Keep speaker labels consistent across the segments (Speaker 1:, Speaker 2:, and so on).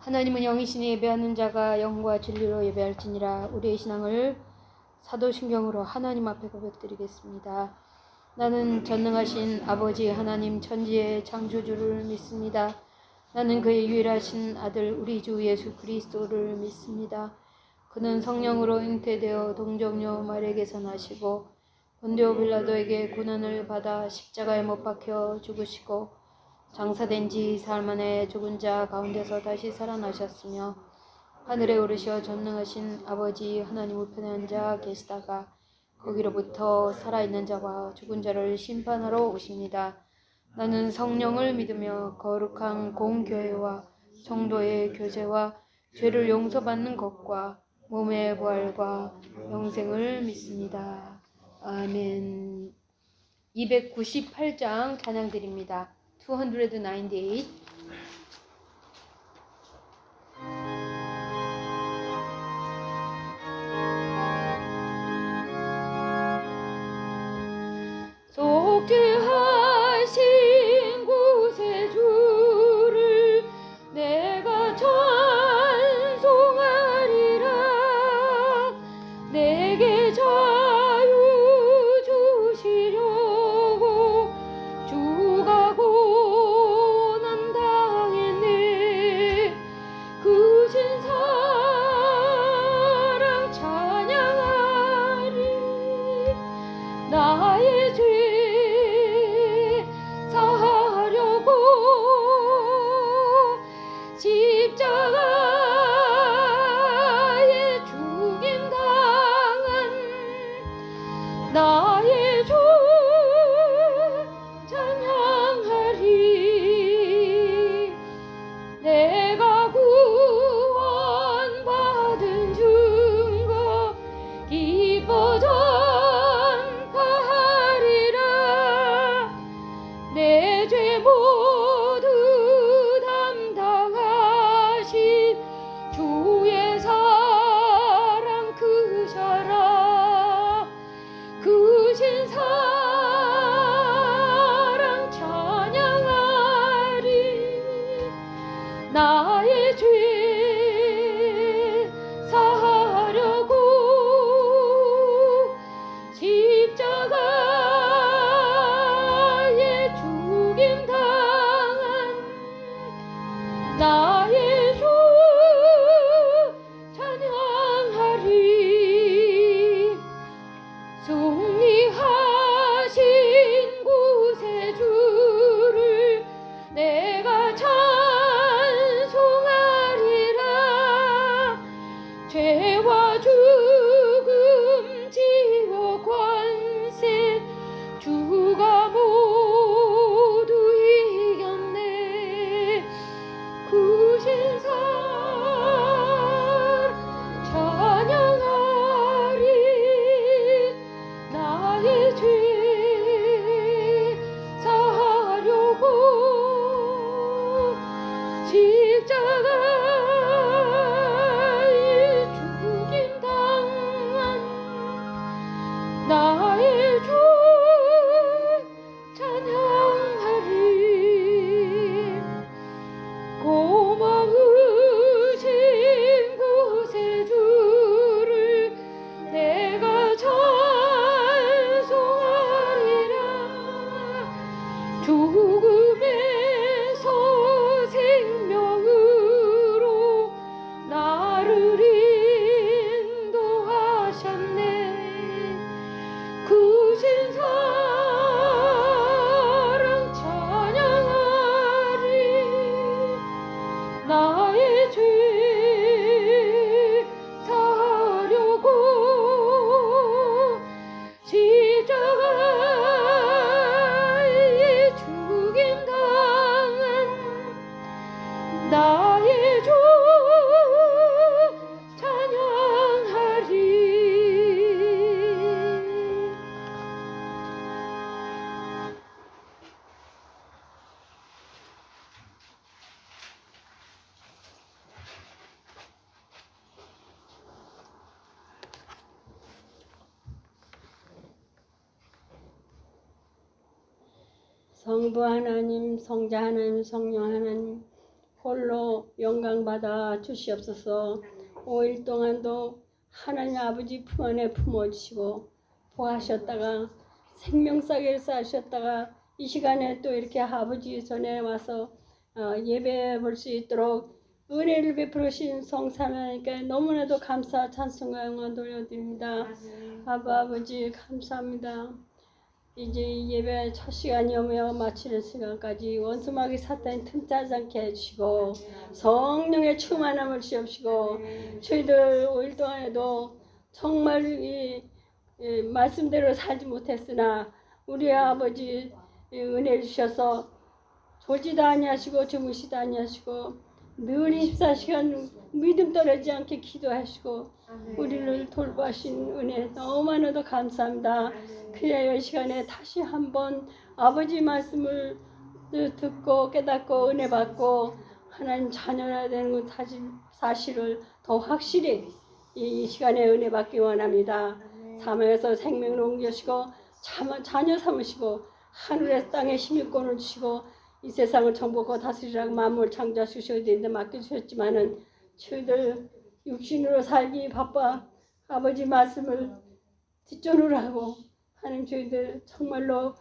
Speaker 1: 하나님은 영이시니 예배하는 자가 영과 진리로 예배할지니라. 우리의 신앙을 사도신경으로 하나님 앞에 고백드리겠습니다. 나는 전능하신 아버지 하나님 천지의 창조주를 믿습니다. 나는 그의 유일하신 아들 우리 주 예수 그리스도를 믿습니다. 그는 성령으로 잉태되어 동정녀 마리아에게서 나시고 본디오 빌라도에게 고난을 받아 십자가에 못 박혀 죽으시고 장사된 지 사흘 만에 죽은 자 가운데서 다시 살아나셨으며 하늘에 오르시어 전능하신 아버지 하나님 우편에 앉아 계시다가 거기로부터 살아있는 자와 죽은 자를 심판하러 오십니다. 나는 성령을 믿으며 거룩한 공교회와 성도의 교제와 죄를 용서받는 것과 몸의 부활과 영생을 믿습니다. 아멘. 298장 찬양드립니다. 298. 속죄하신 구세주를 내가 찬송하리라. 내게 자유 주시려고 주가 고난 당했네. 크신 사랑 찬양하리. 나의 죄 사하려고 십자가에 죽임 당한 나의 주 찬양하리. 내가 구원받은 증거 기뻐 전파하리라. 내 죄 모두 담당하신 주의 사랑 크셔라. 크신 사랑 찬양하리. 나의 죄 사하려고 십자가에 죽임 당한 나의 주 찬양하리. 승리하신 구세주를 내가 찬송하리라. 죄와 죽음 지옥 관세 주가 모두 이겼네. 크신 사랑 찬양하리. 나의 죄 사하려고 십자가에 죽임 당한 나의 주 찬양하리. 고마우신 구세주를 내가 찬송하리라. 죽음에서 생명으로 나를 인도하셨네. 크신 사랑 찬양하리. 나의 죄 사하려고 십자가에 죽임 당한 나의 주 찬양하리.
Speaker 2: 성부 하나님, 성자 하나님, 성령 하나님, 홀로 주시고 영광 받아 주시옵소서. 5일 동안도 하나님 아버지 품 안에 품어주시고 보하셨다가 생명사기를 쌓으셨다가 이 시간에 또 이렇게 아버지 전에 와서 예배 볼 수 있도록 은혜를 베풀으신 성삼하나님께 너무나도 감사 찬송과 영광 돌려드립니다. 아버지 감사합니다. 이제 예배 첫 시간이 오며 마치는 시간까지 원수마귀 사탄이 틈타지 않게 해주시고 성령의 충만함을 주옵시고 저희들 5일 동안에도 정말 이 말씀대로 살지 못했으나 우리 아버지 은혜를 주셔서 졸지도 아니하시고 주무시도 아니하시고 늘 24시간 믿음 떨어지지 않게 기도하시고 우리를 돌보신 은혜 너무나도 감사합니다. 그래야 이 시간에 다시 한번 아버지 말씀을 듣고 깨닫고 은혜 받고 하나님 자녀가 되는 사실을 더 확실히 이 시간에 은혜 받기 원합니다. 사망에서 생명을 옮기시고 자녀 삼으시고 하늘의 땅에 힘입권을 주시고 이 세상을 정복하고 다스리라고 만물을 창조하시셔야 되는데 맡겨주셨지만은 저희들 육신으로 살기 바빠 아버지 말씀을 뒷전으로 하고 하나님 저희들 정말로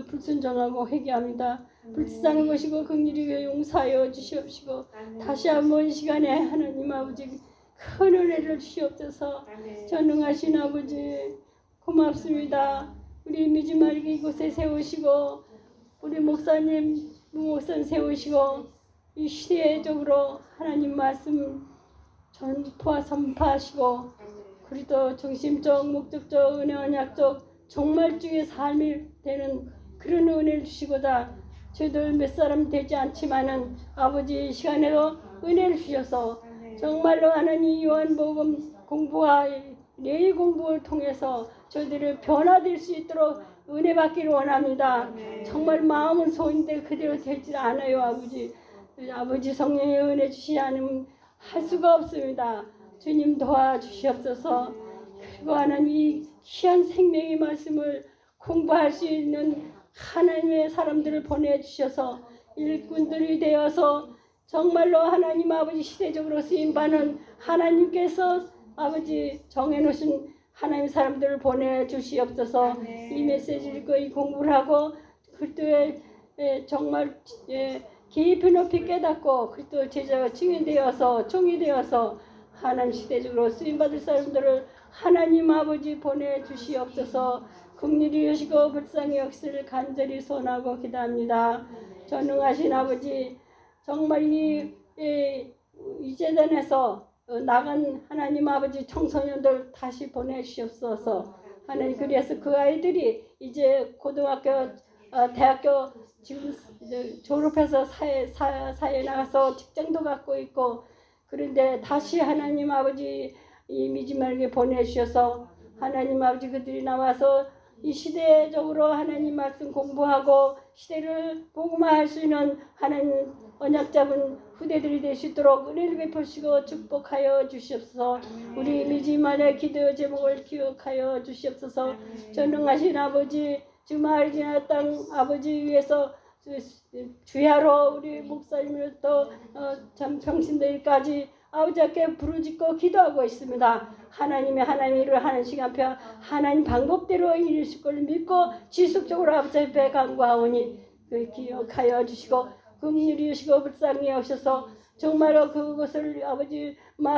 Speaker 2: 불순종하고 회개합니다. 불쌍히 보시고 긍휼히 용서하여 주시옵시고 다시 한번 이 시간에 하나님 아버지 큰 은혜를 주시옵소서. 전능하신 아버지 고맙습니다. 우리 믿지 말기 이곳에 세우시고 우리 목사님 무목선 세우시고 이 시대적으로 하나님 말씀 전파 선파하시고 그리도 중심적 목적적 은혜 언약적 종말주의 삶이 되는 그런 은혜를 주시고자 저희들 몇 사람 되지 않지만은 아버지 이 시간에도 은혜를 주셔서 정말로 하나님 요한복음 공부와 례위 공부를 통해서 저희들이 변화될 수 있도록 은혜 받기를 원합니다. 정말 마음은 소인데 그대로 되지 않아요. 아버지 성령의 은혜 주시지 않으면 할 수가 없습니다. 주님 도와주시옵소서. 그리고 하나님 이 귀한 생명의 말씀을 공부할 수 있는 하나님의 사람들을 보내주셔서 일꾼들이 되어서 정말로 하나님 아버지 시대적으로 쓰임받는 하나님께서 아버지 정해놓으신 하나님 사람들을 보내주시옵소서. 이 메시지를 읽고 이 공부를 하고 그리스도의 정말 깊이 높이 깨닫고 그리스도 제자가 증인되어서 종이 되어서 하나님 시대적으로 쓰임받을 사람들을 하나님 아버지 보내주시옵소서. 긍휼히 여시고 불쌍히 여기시를 간절히 소원하고 기도합니다. 전능하신 아버지 정말 이 재단에서 나간 하나님 아버지 청소년들 다시 보내주시옵소서. 하나님 그래서 그 아이들이 이제 고등학교 대학교 지금 졸업해서 사회에 나가서 직장도 갖고 있고 그런데 다시 하나님 아버지 이 믿지 말게 보내주셔서 하나님 아버지 그들이 나와서 이 시대적으로 하나님 말씀 공부하고 시대를 복음화할 수 있는 하나님 언약 잡은 후대들이 될 수 있도록 은혜를 베푸시고 축복하여 주시옵소서. 우리 믿음만의 기도 제목을 기억하여 주시옵소서. 전능하신 아버지 주말 지나 땅 아버지 위에서 주야로 우리 목사님을 또 병신들까지 아버지께 부르짖고 기도하고 있습니다. 하나님의 일을 하는 시간표 하나님 방법대로 이루실 걸 믿고 지속적으로 아버지 앞에 간구하오니 기억하여 주시고 긍휼히 여시고 불쌍히 여셔서 정말로 그것을 아버지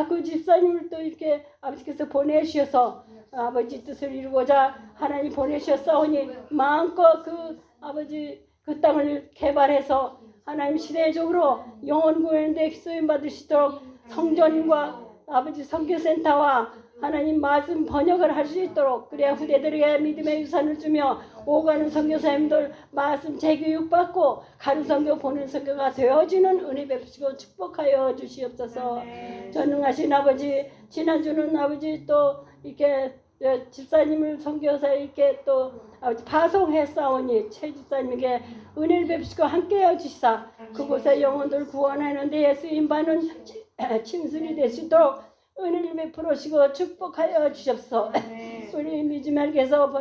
Speaker 2: 그 집사님을 또 이렇게 아버지께서 보내주셔서 아버지 뜻을 이루고자 하나님 보내주셨사오니 마음껏 그 아버지 그 땅을 개발해서 하나님 시대적으로 영혼 구원에 대해 쓰임 받을 수 있도록 성전과 아버지 선교센터와 하나님 말씀 번역을 할 수 있도록 그래야 후대들에게 믿음의 유산을 주며 오가는 선교사님들 말씀 재교육받고 가는 선교 보는 선교가 되어지는 은혜 베푸시고 축복하여 주시옵소서. 전능하신 아버지 지난주는 아버지 또 이렇게 집사님을 선교사 이렇게 또 파송했사오니 최 집사님에게 은혜를 베푸시고 함께해 주시사 그곳에 영혼들 구원하는 데에 쓰임받는 침술이 될 수 있도록 은혜를 베풀으시고 축복하여 주옵소서. 우리 미즈말께서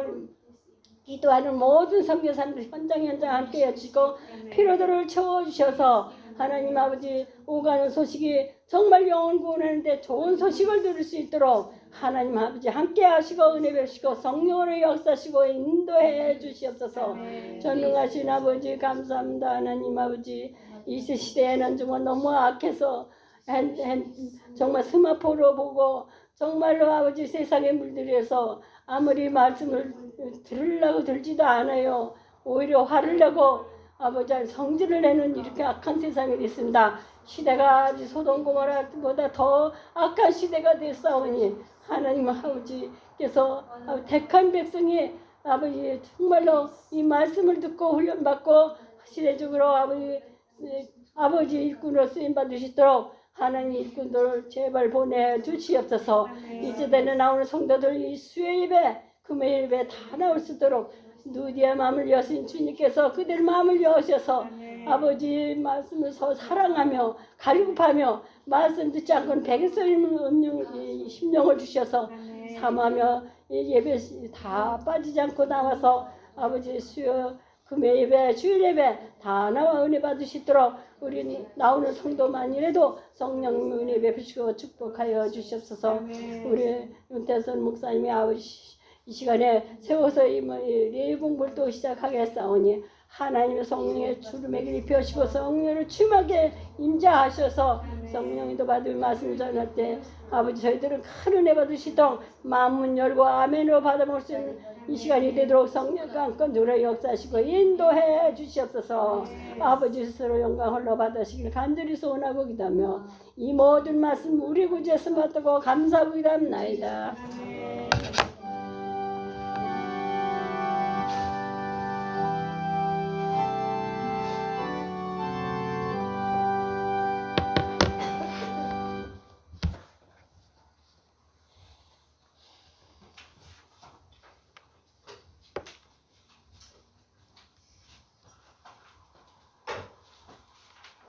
Speaker 2: 기도하는 모든 선교사님들 현장 함께해 주시고 피로들을 채워주셔서 하나님 아버지 오가는 소식이 정말 영혼 구원하는데 좋은 소식을 들을 수 있도록 하나님 아버지 함께 하시고 은혜 베푸시고 성령으로 역사하시고 인도해 주시옵소서. 전능하신 아버지 감사합니다. 하나님 아버지 이 시대에는 정말 너무 악해서 정말 스마트폰으로 보고 정말로 아버지 세상에 물들여서 아무리 말씀을 들으려고 들지도 않아요. 오히려 화를 내고 아버지 성질을 내는 이렇게 악한 세상이 됐습니다. 시대가 아주 소돔 고모라보다 더 악한 시대가 됐사오니 하나님 아버지께서 택한 백성이 아버지 정말로 이 말씀을 듣고 훈련받고 시대적으로 아버지 일꾼으로 쓰임 받으시도록 하나님 일꾼들을 제발 보내주시옵소서. 이제되는 나오는 성도들 이 수요 예배 금요 예배 다 나올 수 있도록 누디의 마음을 여신 주님께서 그들 마음을 여셔서 아버지 말씀을 사랑하며 갈급하며 말씀 듣지 않고는 백일설의 심령을 주셔서 삼하며 예배 다 빠지지 않고 나와서 아버지 수요 금요 예배 주일 예배 다 나와 은혜 받으시도록 우리 나오는 성도만이라도 성령 은혜 베푸시고 축복하여 주시옵소서. 우리 윤태선 목사님이 아버지 이 시간에 세워서 이 공부를 또 시작하겠사오니 하나님의 성령의 주름에 입혀시고 성령을 충만하게 임자하셔서 성령이도 받을 말씀을 전할 때 아버지 저희들은 큰 은혜 받으시도록 마음문 열고 아멘으로 받아볼 수 있는 이 시간이 되도록 성령과 건조로 역사하시고 인도해 주시옵소서. 아버지 스스로 영광 홀로 받으시길 간절히 소원하고 기도하며 이 모든 말씀 우리 구주에서 받고 감사하고 기도합나이다.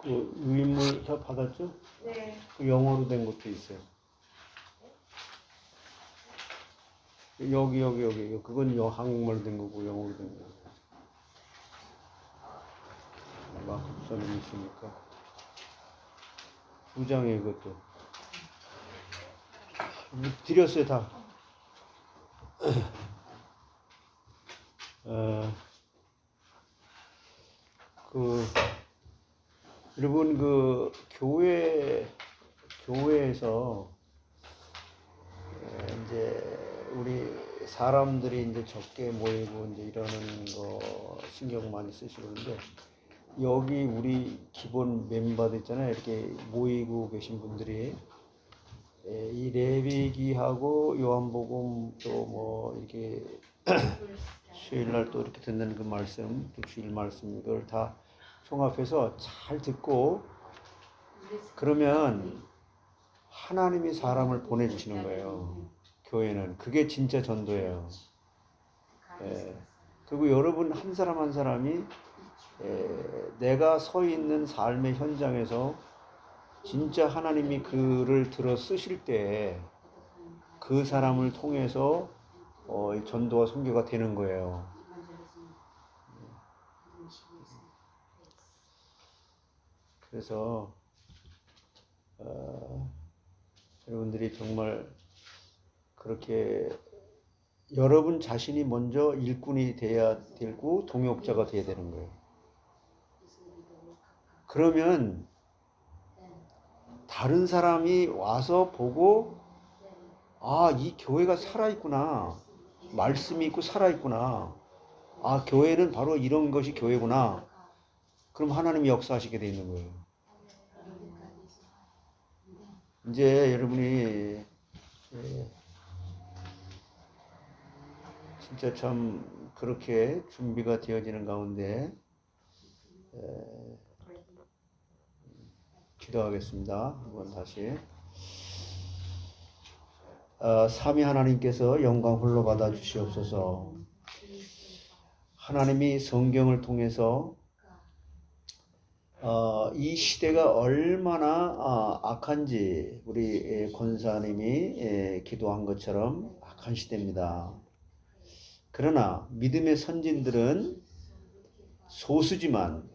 Speaker 3: 그 유인물 다 받았죠?
Speaker 4: 네.
Speaker 3: 그 영어로 된 것도 있어요. 여기 그건 한국말로 된 거고 영어로 된 거. 마크 부사님이 있으니까 두 장에 이것도 드렸어요 다. 여러분 그 교회에서 이제 우리 사람들이 이제 적게 모이고 이제 이러는 거 신경 많이 쓰시는데 여기 우리 기본 멤버들 있잖아요. 이렇게 모이고 계신 분들이 이 레위기하고 요한복음 또 뭐 이렇게 수요일날 또 이렇게 듣는 그 말씀, 또 주일 말씀 이걸 다 종합해서 잘 듣고 그러면 하나님이 사람을 보내주시는 거예요. 교회는 그게 진짜 전도예요. 그리고 여러분 한 사람 한 사람이 내가 서 있는 삶의 현장에서 진짜 하나님이 그를 들어 쓰실 때 그 사람을 통해서 전도와 선교가 되는 거예요. 그래서 여러분들이 정말 그렇게 여러분 자신이 먼저 일꾼이 돼야 되고 동역자가 돼야 되는 거예요. 그러면 다른 사람이 와서 보고 이 교회가 살아있구나. 말씀이 있고 살아있구나. 교회는 바로 이런 것이 교회구나. 그럼 하나님이 역사하시게 돼 있는 거예요. 이제 여러분이 진짜 참 그렇게 준비가 되어지는 가운데 기도하겠습니다. 한번 다시. 삼위 하나님께서 영광 홀로 받아 주시옵소서. 하나님이 성경을 통해서 이 시대가 얼마나 악한지 우리 권사님이 기도한 것처럼 악한 시대입니다. 그러나 믿음의 선진들은 소수지만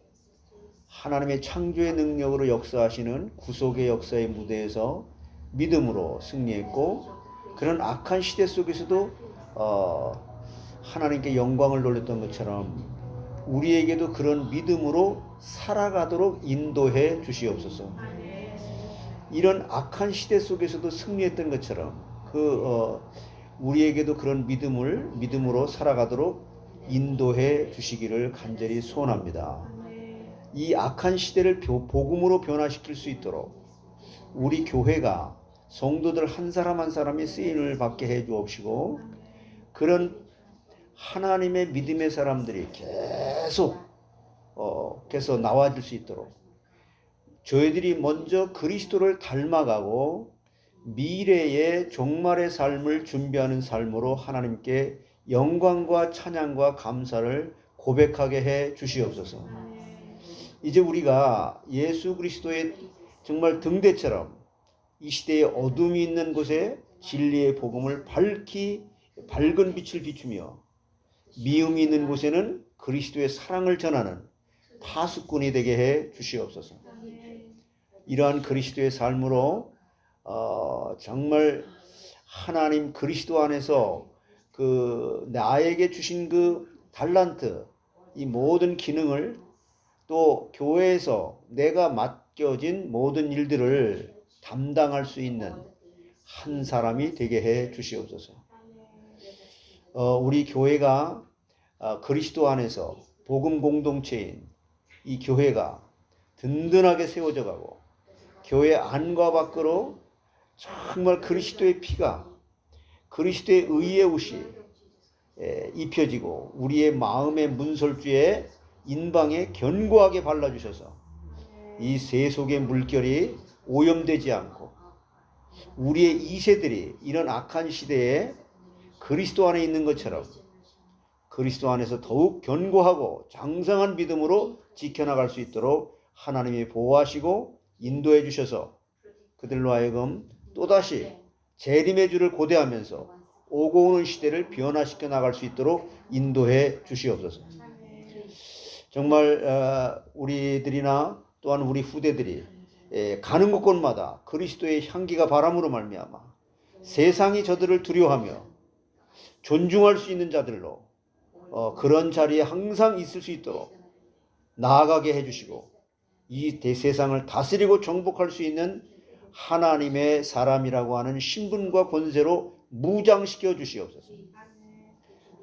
Speaker 3: 하나님의 창조의 능력으로 역사하시는 구속의 역사의 무대에서 믿음으로 승리했고, 그런 악한 시대 속에서도 하나님께 영광을 돌렸던 것처럼 우리에게도 그런 믿음으로 살아가도록 인도해 주시옵소서. 이런 악한 시대 속에서도 승리했던 것처럼 우리에게도 그런 믿음으로 살아가도록 인도해 주시기를 간절히 소원합니다. 이 악한 시대를 복음으로 변화시킬 수 있도록 우리 교회가 성도들 한 사람 한 사람이 쓰임을 받게 해 주옵시고, 그런 하나님의 믿음의 사람들이 계속 나와줄 수 있도록 저희들이 먼저 그리스도를 닮아가고 미래의 종말의 삶을 준비하는 삶으로 하나님께 영광과 찬양과 감사를 고백하게 해 주시옵소서. 이제 우리가 예수 그리스도의 정말 등대처럼 이 시대에 어둠이 있는 곳에 진리의 복음을 밝은 빛을 비추며 미움이 있는 곳에는 그리스도의 사랑을 전하는 파수꾼이 되게 해 주시옵소서. 이러한 그리스도의 삶으로 정말 하나님 그리스도 안에서 나에게 주신 달란트, 이 모든 기능을, 또 교회에서 내가 맡겨진 모든 일들을 담당할 수 있는 한 사람이 되게 해 주시옵소서. 우리 교회가 그리스도 안에서 복음 공동체인 이 교회가 든든하게 세워져 가고, 교회 안과 밖으로 정말 그리스도의 피가, 그리스도의 의의 옷이 입혀지고 우리의 마음의 문설주에 인방에 견고하게 발라주셔서 이 세속의 물결이 오염되지 않고 우리의 2세들이 이런 악한 시대에 그리스도 안에 있는 것처럼 그리스도 안에서 더욱 견고하고 장성한 믿음으로 지켜나갈 수 있도록 하나님이 보호하시고 인도해 주셔서 그들로 하여금 또다시 재림의 주를 고대하면서 오고 오는 시대를 변화시켜 나갈 수 있도록 인도해 주시옵소서. 정말 우리들이나 또한 우리 후대들이 가는 곳곳마다 그리스도의 향기가 바람으로 말미암아 세상이 저들을 두려워하며 존중할 수 있는 자들로 그런 자리에 항상 있을 수 있도록 나아가게 해주시고, 이 세상을 다스리고 정복할 수 있는 하나님의 사람이라고 하는 신분과 권세로 무장시켜 주시옵소서.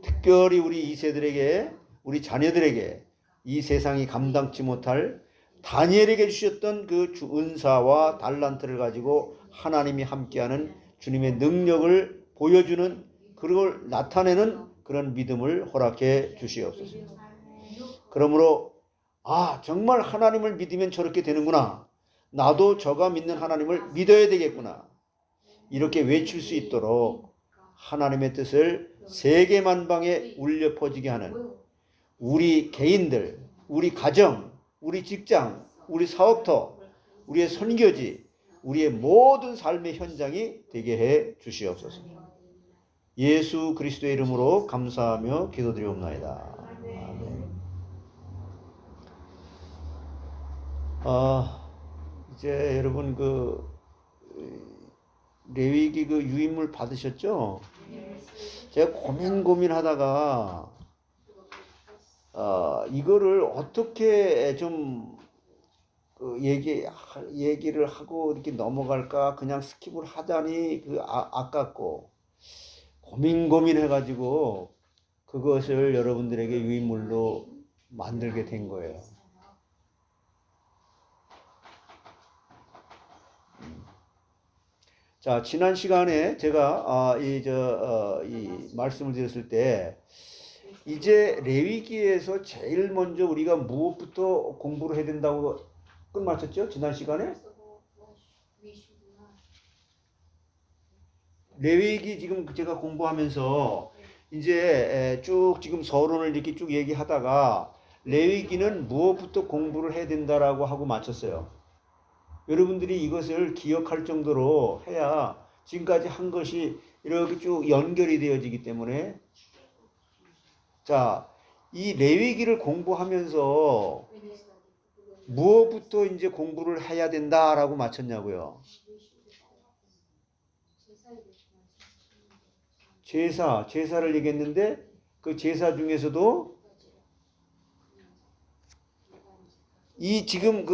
Speaker 3: 특별히 우리 2세들에게, 우리 자녀들에게 이 세상이 감당치 못할 다니엘에게 주셨던 그 은사와 달란트를 가지고 하나님이 함께하는 주님의 능력을 보여주는, 그걸 나타내는 그런 믿음을 허락해 주시옵소서. 그러므로 정말 하나님을 믿으면 저렇게 되는구나, 나도 저가 믿는 하나님을 믿어야 되겠구나, 이렇게 외칠 수 있도록 하나님의 뜻을 세계 만방에 울려 퍼지게 하는 우리 개인들, 우리 가정, 우리 직장, 우리 사업터, 우리의 선교지, 우리의 모든 삶의 현장이 되게 해 주시옵소서. 예수 그리스도의 이름으로 감사하며 기도드리옵나이다. 아멘. 이제 여러분 레위기 유인물 받으셨죠? 제가 고민하다가 이거를 어떻게 좀 얘기를 하고 이렇게 넘어갈까, 그냥 스킵을 하자니 아깝고 고민해가지고 그것을 여러분들에게 유인물로 만들게 된 거예요. 자, 지난 시간에 제가 이 말씀을 드렸을 때, 이제 레위기에서 제일 먼저 우리가 무엇부터 공부를 해야 된다고 끝마쳤죠? 지난 시간에? 레위기 지금 제가 공부하면서 이제 쭉 지금 서론을 이렇게 쭉 얘기하다가 레위기는 무엇부터 공부를 해야 된다라고 하고 마쳤어요. 여러분들이 이것을 기억할 정도로 해야 지금까지 한 것이 이렇게 쭉 연결이 되어지기 때문에, 자, 이 레위기를 공부하면서 무엇부터 이제 공부를 해야 된다라고 맞췄냐고요. 제사를 얘기했는데 그 제사 중에서도 이 지금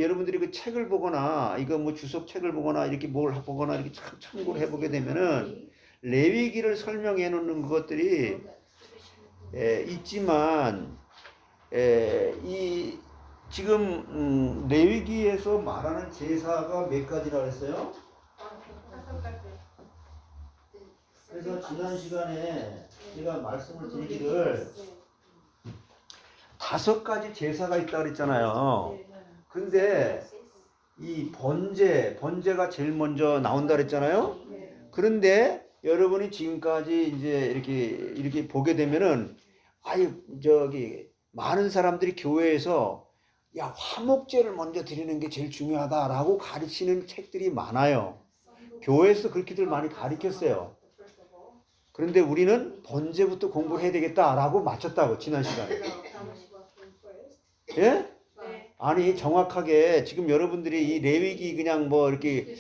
Speaker 3: 여러분들이 그 책을 보거나 이거 뭐 주석 책을 보거나 이렇게 뭘 보거나 이렇게 참 참고를 해보게 되면은 레위기를 설명해 놓는 것들이 있지만 이 지금 레위기에서 말하는 제사가 몇 가지라 그랬어요? 그래서 지난 시간에 제가 말씀을 드리기를 5가지 제사가 있다 그랬잖아요. 근데 이 번제가 제일 먼저 나온다 그랬잖아요. 그런데 여러분이 지금까지 이제 이렇게 보게 되면은 많은 사람들이 교회에서 야, 화목제를 먼저 드리는 게 제일 중요하다라고 가르치는 책들이 많아요. 교회에서 그렇게들 많이 가르쳤어요. 그런데 우리는 번제부터 공부를 해야 되겠다라고 맞췄다고 지난 시간에. 예? 아니 정확하게 지금 여러분들이 이 레위기 그냥 뭐 이렇게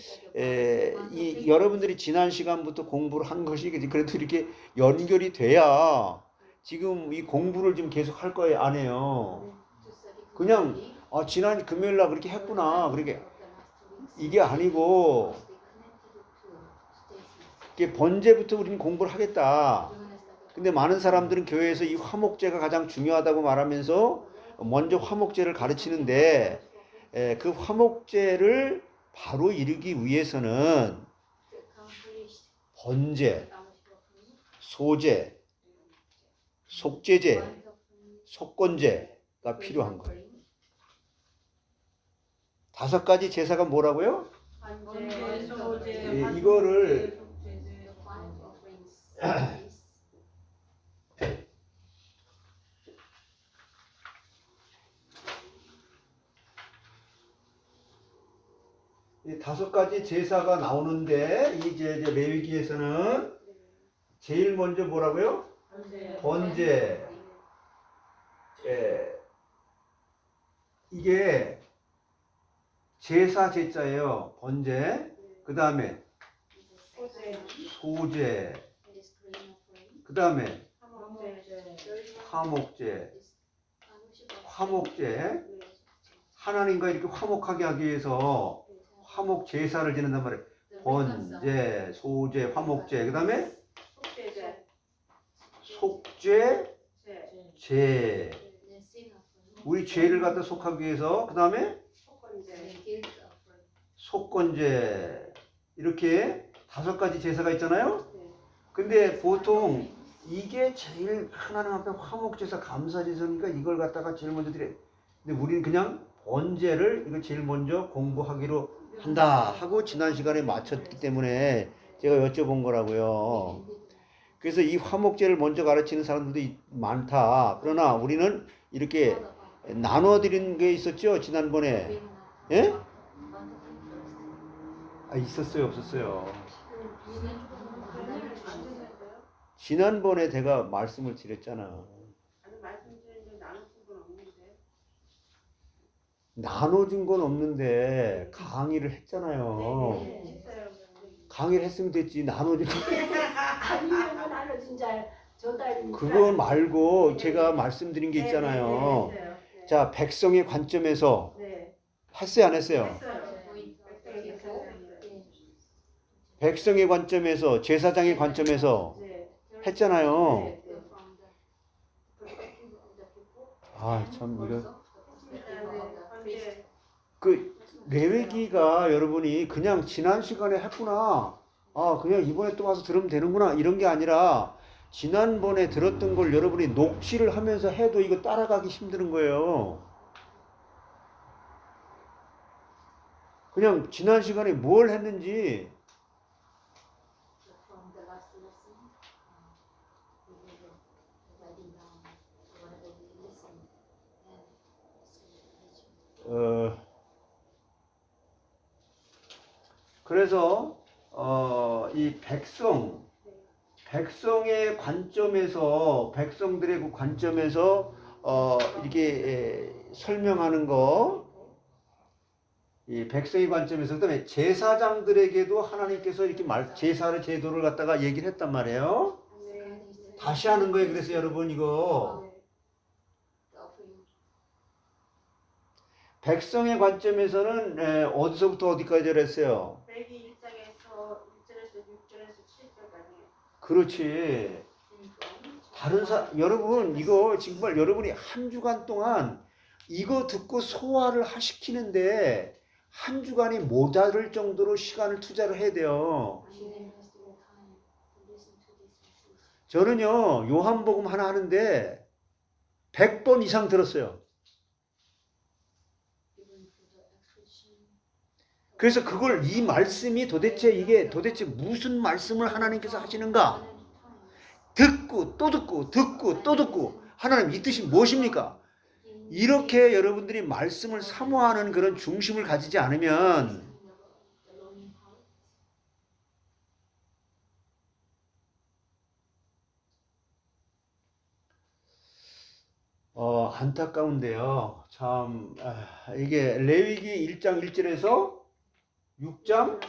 Speaker 3: 여러분들이 지난 시간부터 공부를 한 것이 그래도 이렇게 연결이 돼야 지금 이 공부를 좀 계속 할 거예요, 안 해요? 그냥 지난 금요일 날 그렇게 했구나. 그렇게 이게 아니고 이게 번제부터 우리는 공부를 하겠다. 근데 많은 사람들은 교회에서 이 화목제가 가장 중요하다고 말하면서 먼저 화목제를 가르치는데 그 화목제를 바로 이루기 위해서는 번제, 소제, 속제제, 속건제가 필요한 거예요. 5가지 제사가 뭐라고요? 이거를 이 5가지 제사가 나오는데 이제 레위기에서는 제일 먼저 뭐라고요? 번제. 이게 제사 제자예요. 번제. 그 다음에 소제. 그 다음에 화목제. 하나님과 이렇게 화목하게 하기 위해서 화목 제사를 지낸단 말이에요. 번제, 소제, 화목제. 그 다음에 속죄, 제. 우리 죄를 갖다 속하기 위해서. 그 다음에 속건제. 이렇게 5가지 제사가 있잖아요. 근데 보통 이게 제일 하나님 앞에 화목제사 감사제사니까 이걸 갖다가 제일 먼저 드려요. 근데 우리는 그냥 번제를 이걸 제일 먼저 공부하기로 한다 하고 지난 시간에 마쳤기 때문에 제가 여쭤본 거라고요. 그래서 이 화목제를 먼저 가르치는 사람들도 많다. 그러나 우리는 이렇게 나눠 드린 게 있었죠, 지난번에. 예? 있었어요, 없었어요? 지난번에 제가 말씀을 드렸잖아. 나눠준 건 없는데 강의를 했잖아요. 강의를 했으면 됐지. 나눠준 그거 말고 제가 말씀드린 게 있잖아요. 자, 백성의 관점에서 했어요, 안 했어요? 백성의 관점에서, 제사장의 관점에서 했잖아요. 참 이거 그 레위기가 여러분이 그냥 지난 시간에 했구나. 그냥 이번에 또 와서 들으면 되는구나. 이런 게 아니라 지난번에 들었던 걸 여러분이 녹취를 하면서 해도 이거 따라가기 힘든 거예요. 그냥 지난 시간에 뭘 했는지 그래서 이 백성의 관점에서 백성들의 그 관점에서 이렇게 설명하는 거, 이 백성의 관점에서, 그다음에 제사장들에게도 하나님께서 이렇게 제사를 제도를 갖다가 얘기를 했단 말이에요. 다시 하는 거예요. 그래서 여러분 이거 백성의 관점에서는 어디서부터 어디까지 했어요?
Speaker 4: 레위 1장에서 1절에서 6절에서 7절까지.
Speaker 3: 그렇지. 여러분 이거 정말 여러분이 한 주간 동안 이거 듣고 소화를 시키는데 한 주간이 모자랄 정도로 시간을 투자를 해야 돼요. 저는요 요한복음 하나 하는데 100번 이상 들었어요. 그래서 그걸 이 말씀이 이게 도대체 무슨 말씀을 하나님께서 하시는가? 듣고 또 듣고 듣고 또 듣고 하나님 이 뜻이 무엇입니까? 이렇게 여러분들이 말씀을 사모하는 그런 중심을 가지지 않으면 안타까운데요. 참 이게 레위기 1장 1절에서 6장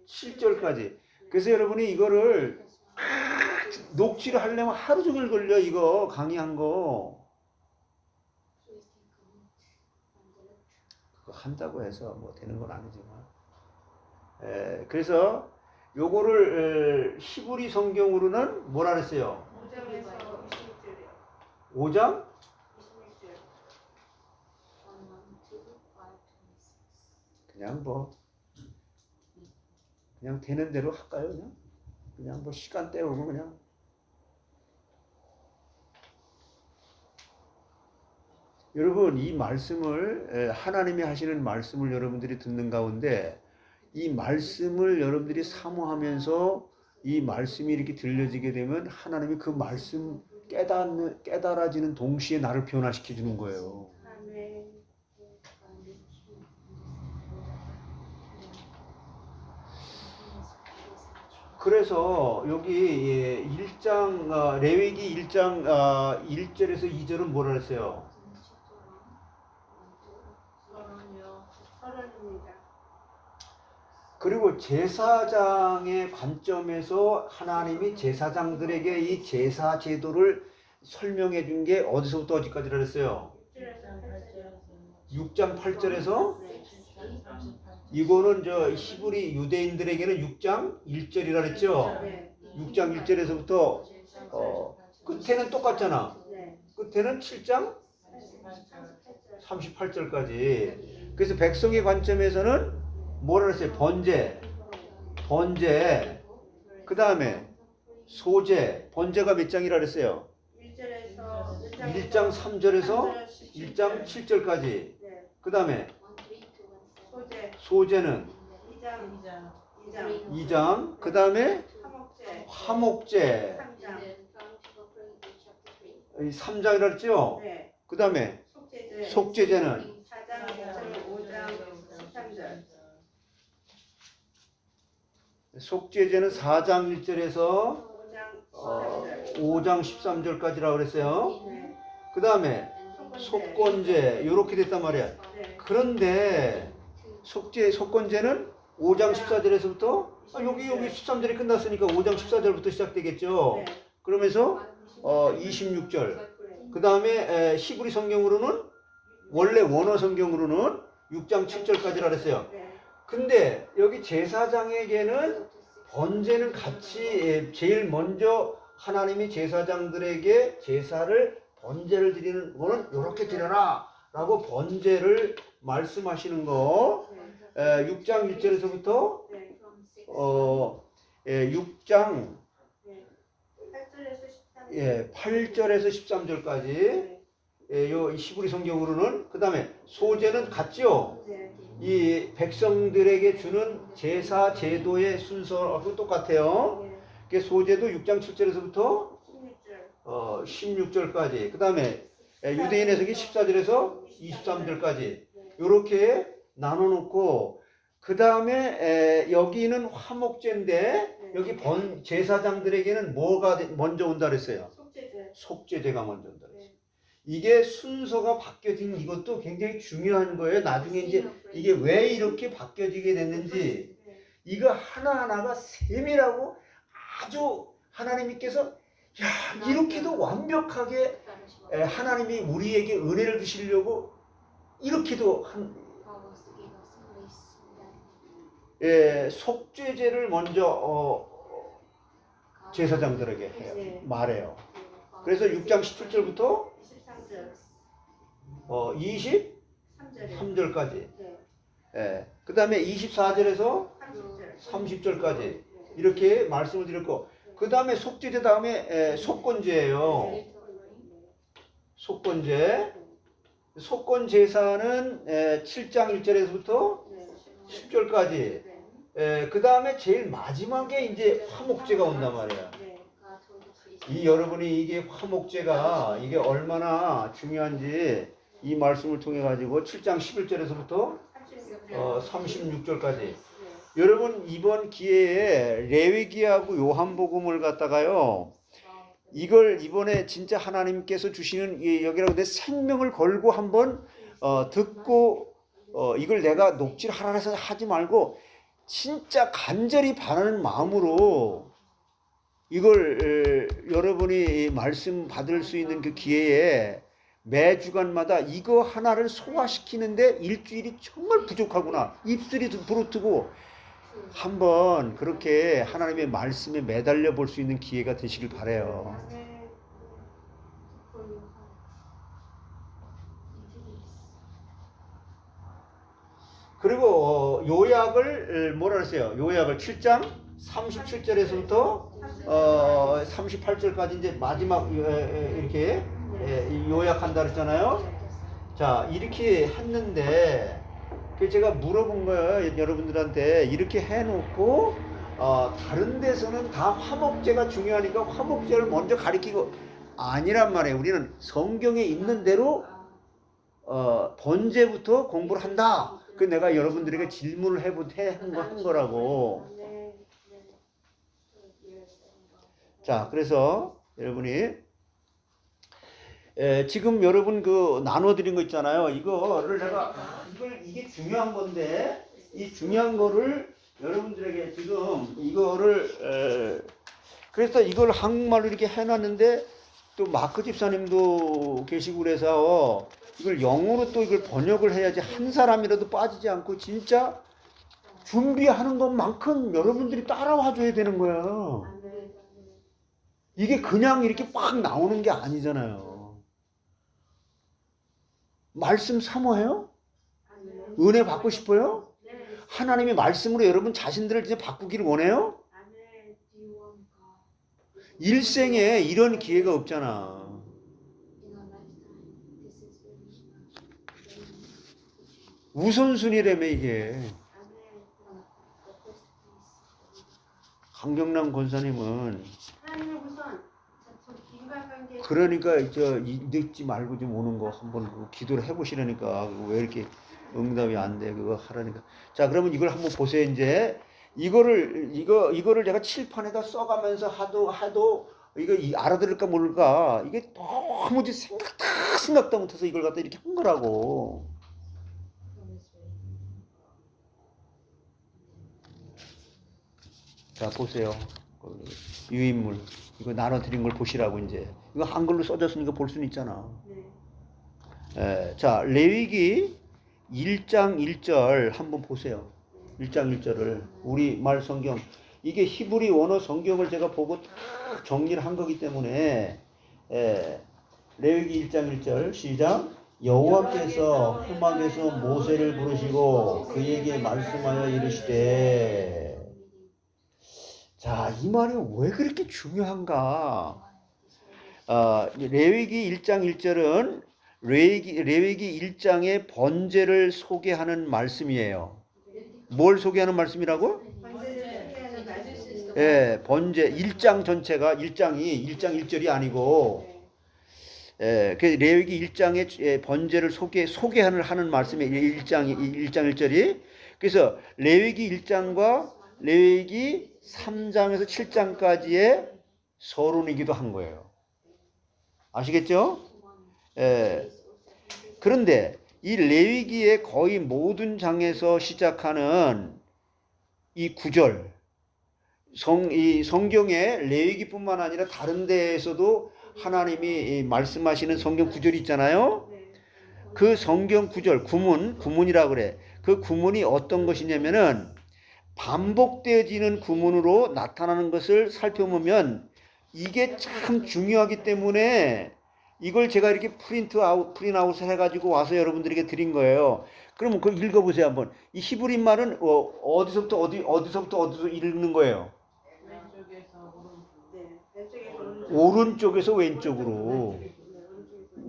Speaker 3: 7절까지. 그래서 여러분이 이거를 녹취를 하려면 하루 종일 걸려. 이거 강의한 거 그거 한다고 해서 뭐 되는 건 아니지만 그래서 요거를 히브리 성경으로는 뭐라 그랬어요?
Speaker 4: 5장에서 26절이요.
Speaker 3: 5장
Speaker 4: 26절.
Speaker 3: 그냥 되는 대로 할까요? 그냥 뭐 시간 때우고 그냥. 여러분 이 말씀을 하나님이 하시는 말씀을 여러분들이 듣는 가운데 이 말씀을 여러분들이 사모하면서 이 말씀이 이렇게 들려지게 되면 하나님이 그 말씀 깨달아지는 동시에 나를 변화시켜 주는 거예요.
Speaker 4: 아멘.
Speaker 3: 그래서 여기 1장 레위기 1장 1절에서 2절은 뭐라 했어요?
Speaker 4: 서론입니다.
Speaker 3: 그리고 제사장의 관점에서 하나님이 제사장들에게 이 제사 제도를 설명해 준 게 어디서부터 어디까지라 그랬어요? 6장 8절에서 이거는 저 히브리 유대인들에게는 6장 1절이라 그랬죠? 6장 1절에서부터 끝에는 똑같잖아. 끝에는 7장 38절까지. 그래서 백성의 관점에서는 뭐라 그랬어요? 번제, 그 다음에 소제. 번제가 몇 장이라 그랬어요? 1장 3절에서 1장 7절까지. 그 다음에 소제는 2장. 그 다음에 화목제 3장이라 그랬죠? 그 다음에 속제제는 4장 1절에서 5장 13절까지라고 그랬어요. 그 다음에 속건제 이렇게 됐단 말이야. 그런데 속건제는 5장 14절에서부터 여기 13절이 끝났으니까 5장 14절부터 시작되겠죠. 그러면서 26절. 그 다음에 히브리 성경으로는 원래 원어 성경으로는 6장 7절까지라 그랬어요. 근데 여기 제사장에게는 번제는 같이 제일 먼저 하나님이 제사장들에게 번제를 드리는 거는 이렇게 드려라 라고 번제를 말씀하시는 거 6장 1절에서부터 6장 8절에서 13절까지 요 히브리 성경으로는. 그 다음에 소제는 같죠? 이 백성들에게 주는 제사 제도의 순서하고 똑같아요. 소제도 6장 7절에서부터 16절까지. 그 다음에 유대인 해석이 14절에서 23절까지 이렇게 나눠놓고, 그 다음에 여기는 화목제인데 여기 제사장들에게는 뭐가 먼저 온다 그랬어요? 속제제가 먼저 온다 그랬어요. 이게 순서가 바뀌어진 이것도 굉장히 중요한 거예요. 나중에 이제 이게 왜 이렇게 바뀌어지게 됐는지 이거 하나하나가 세밀하고 아주 하나님께서 야 이렇게도 완벽하게 하나님이 우리에게 은혜를 주시려고 이렇게도 속죄제를 먼저 제사장들에게 해요. 말해요. 그래서 6장 17절부터 23절까지 그 다음에 24절에서 30절까지 이렇게 말씀을 드렸고 그 다음에 속죄제 다음에 속건제예요. 속건제사는 7장 1절에서부터 10절까지 그 다음에 제일 마지막에 이제 화목제가 온단 말이야. 이 여러분이 이게 화목제가 이게 얼마나 중요한지 이 말씀을 통해 가지고 7장 11절에서부터 36절까지 여러분 이번 기회에 레위기하고 요한복음을 갖다가요 이걸 이번에 진짜 하나님께서 주시는 여기라고 내 생명을 걸고 한번 듣고 이걸 내가 녹취를 하라 해서 하지 말고 진짜 간절히 바라는 마음으로 이걸 여러분이 말씀 받을 수 있는 그 기회에 매주간마다 이거 하나를 소화시키는데 일주일이 정말 부족하구나 입술이 부르트고 한번 그렇게 하나님의 말씀에 매달려 볼 수 있는 기회가 되시길 바라요. 그리고 요약을 뭐라 그랬어요? 요약을 7장 37절에서부터 38절까지 이제 마지막 이렇게 요약한다 그랬잖아요. 자 이렇게 했는데 제가 물어본 거예요. 여러분들한테 이렇게 해놓고 다른 데서는 다 화목제가 중요하니까 화목제를 먼저 가리키고 아니란 말이에요. 우리는 성경에 있는 대로 번제부터 공부를 한다. 그 내가 여러분들에게 질문을 한 거라고. 자, 그래서 여러분이 지금 여러분 그 나눠드린 거 있잖아요. 이거를 내가 이게 중요한 건데 이 중요한 거를 여러분들에게 지금 이거를 그래서 이걸 한국말로 이렇게 해놨는데 또 마크 집사님도 계시고 그래서 이걸 영어로 또 이걸 번역을 해야지 한 사람이라도 빠지지 않고 진짜 준비하는 것만큼 여러분들이 따라와 줘야 되는 거예요. 이게 그냥 이렇게 막 나오는 게 아니잖아요. 말씀 사모해요? 은혜 받고 싶어요? 하나님의 말씀으로 여러분 자신들을 이제 바꾸기를 원해요? 일생에 이런 기회가 없잖아. 우선순위라며 이게. 강경남 권사님은 그러니까 늦지 말고 좀 오는 거 한번 기도를 해보시라니까. 왜 이렇게 응답이 안 돼? 그거 하라니까. 자, 그러면 이걸 한번 보세요. 이제 이거를 내가 칠판에다 써가면서 하도 이거 알아들을까 모를까. 이게 너무 생각도 못해서 이걸 갖다 이렇게 한 거라고. 자, 보세요. 유인물. 이거 나눠드린 걸 보시라고 이제. 이거 한글로 써졌으니까 볼 수는 있잖아. 자, 레위기 1장 1절 한번 보세요. 1장 1절을. 우리 말 성경. 이게 히브리 원어 성경을 제가 보고 딱 정리를 한 거기 때문에 레위기 1장 1절 시작. 여호와께서 후막에서 모세를 부르시고 그에게 말씀하여 이르시되. 자, 이 말이 왜 그렇게 중요한가? 레위기 1장 1절은 레위기 1장의 번제를 소개하는 말씀이에요. 뭘 소개하는 말씀이라고? 번제 1장 전체가 1장 1절이 아니고 그 레위기 1장의 번제를 소개하는 말씀이에요. 1장 1절이. 그래서 레위기 1장과 레위기 3장에서 7장까지의 서론이기도 한 거예요. 아시겠죠? 그런데 이 레위기의 거의 모든 장에서 시작하는 이 구절, 이 성경의 레위기뿐만 아니라 다른 데에서도 하나님이 말씀하시는 성경 구절이 있잖아요.
Speaker 4: 네.
Speaker 3: 그 성경 구절, 구문이라 그래. 그 구문이 어떤 것이냐면은 반복되어지는 구문으로 나타나는 것을 살펴보면 이게 참 중요하기 때문에 이걸 제가 이렇게 프린트아웃 해가지고 와서 여러분들에게 드린 거예요. 그럼 그걸 읽어보세요 한번. 이 히브리 말은 어디서부터 어디서 읽는 거예요?
Speaker 4: 네. 왼쪽에서
Speaker 3: 오른쪽에서 왼쪽으로.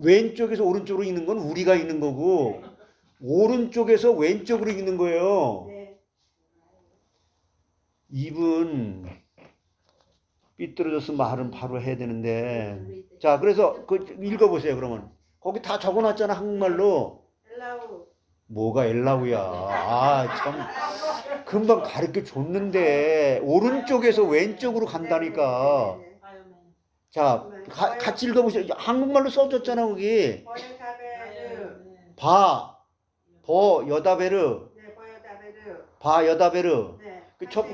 Speaker 3: 왼쪽에서 오른쪽으로 읽는 건 우리가 읽는 거고 오른쪽에서 왼쪽으로 읽는 거예요.
Speaker 4: 네.
Speaker 3: 입은 삐뚤어져서 말은 바로 해야 되는데. 자, 그래서 그 읽어보세요 그러면. 거기 다 적어놨잖아 한국말로.
Speaker 4: 엘라우.
Speaker 3: 뭐가 엘라우야. 아, 참 금방 가르쳐 줬는데 오른쪽에서 왼쪽으로 간다니까.
Speaker 4: 네.
Speaker 3: 자, 같이 읽어보세요. 한국말로 써줬잖아 거기.
Speaker 4: 버여다베르.
Speaker 3: 여다베르.
Speaker 4: 네. 버여다베르.
Speaker 3: 여다베르.
Speaker 4: 네.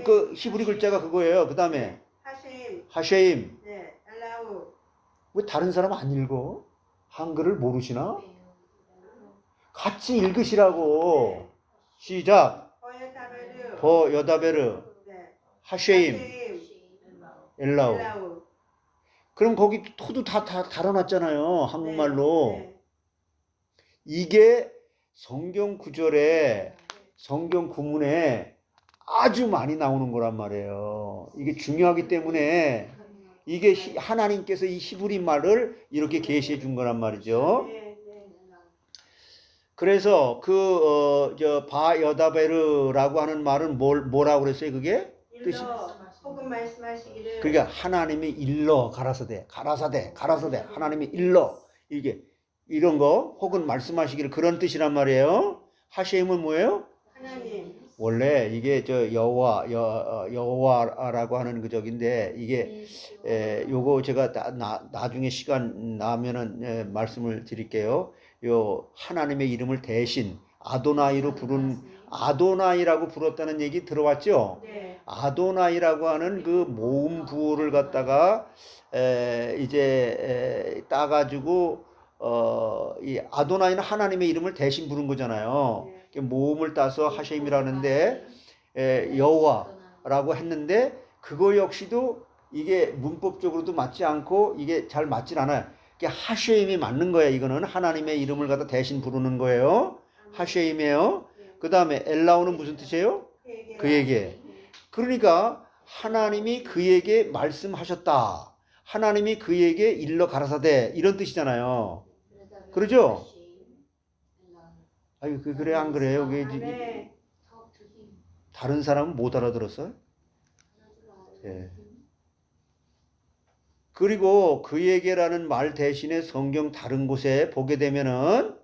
Speaker 3: 그 히브리 글자가 그거예요. 그 다음에
Speaker 4: 하심.
Speaker 3: 하쉐임.
Speaker 4: 네. 엘라우.
Speaker 3: 왜 다른 사람 안 읽어? 한글을 모르시나? 같이 읽으시라고. 시작.
Speaker 4: 버여다베르.
Speaker 3: 여다베르.
Speaker 4: 네.
Speaker 3: 하쉐임. 엘라우.
Speaker 4: 엘라우.
Speaker 3: 그럼 거기 토도 다 달아놨잖아요. 한국말로.
Speaker 4: 네.
Speaker 3: 이게 성경 구절에, 성경 구문에 아주 많이 나오는 거란 말이에요. 이게 중요하기 때문에 이게 하나님께서 이 히브리 말을 이렇게 계시해 준 거란 말이죠.
Speaker 4: 네. 네.
Speaker 3: 그래서 바여다베르라고 하는 말은 뭐라고 그랬어요? 그게 뜻이.
Speaker 4: 혹은 말씀하시기를.
Speaker 3: 그러니까 하나님이 일러 가라사대 하나님이 일러 이게 이런 거 혹은 말씀하시기를 그런 뜻이란 말이에요. 하쉐임은 뭐예요?
Speaker 4: 하나님.
Speaker 3: 원래 이게 여호와라고 하는 그 적인데 이게 요거 제가 나중에 시간 나면은 말씀을 드릴게요. 요 하나님의 이름을 대신 아도나이라고 불렀다는 얘기 들어봤죠?
Speaker 4: 네.
Speaker 3: 아도나이라고 하는 그 모음 부호를 갖다가 이제 따가지고 이 아도나이는 하나님의 이름을 대신 부른 거잖아요.
Speaker 4: 네.
Speaker 3: 모음을 따서 하셈이라는데 여호와라고 했는데 그거 역시도 이게 문법적으로도 맞지 않고 이게 잘 맞질 않아요. 하셈이 맞는 거예요. 이거는 하나님의 이름을 갖다 대신 부르는 거예요. 하셈이에요. 그 다음에 엘라우는 무슨 뜻이에요? 그에게. 그러니까 하나님이 그에게 말씀하셨다. 하나님이 그에게 일러 가라사대 이런 뜻이잖아요. 그러죠? 아유, 그래 안 그래요?
Speaker 4: 네.
Speaker 3: 다른 사람은 못 알아들었어요? 예. 그리고 그에게라는 말 대신에 성경 다른 곳에 보게 되면은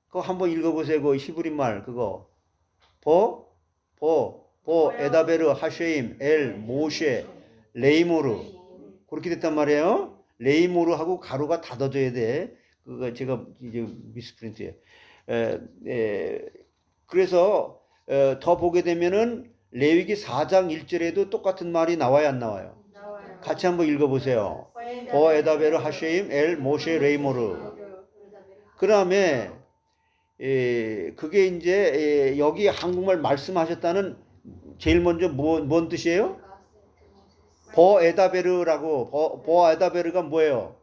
Speaker 3: 그거 한번 읽어보세요. 그 히브리 말 그거 에다베르 하쉐임 엘 모셰 레이모르 그렇게 됐단 말이에요. 레이모르하고 가루가 닫아져야 돼. 그거 제가 이제 미스프린트에. 그래서 더 보게 되면은 레위기 4장 1절에도 똑같은 말이 나와요, 안 나와요?
Speaker 4: 나와요.
Speaker 3: 같이 한번 읽어보세요. 에다베르 하쉐임 엘 모셰 레이모르. 그 다음에 그게 이제 여기 한국말 말씀하셨다는 제일 먼저 뭔 뜻이에요? 에다베르라고 에다베르가 뭐예요?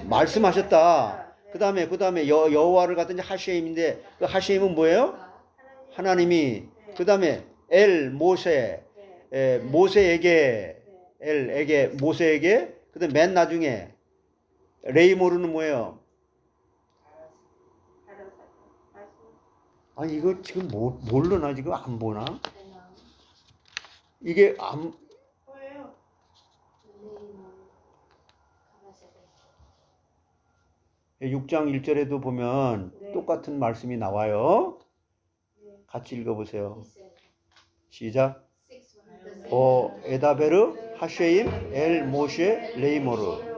Speaker 3: 말씀하셨다. 그 다음에 여호와를 갖다 이제 하쉐임인데 그 하쉐임은 뭐예요? 하나님이. 그 다음에 모세 모세에게 모세에게. 그 다음에 맨 나중에 레이모르는 뭐예요? 아니 이거 지금 모르나 지금 안 보나? 이게 안
Speaker 4: 뭐예요?
Speaker 3: 6장 1절에도 보면
Speaker 4: 네.
Speaker 3: 똑같은 말씀이 나와요. 같이 읽어보세요. 시작. 에다베르 하쉐임 엘 모셰 레이모르.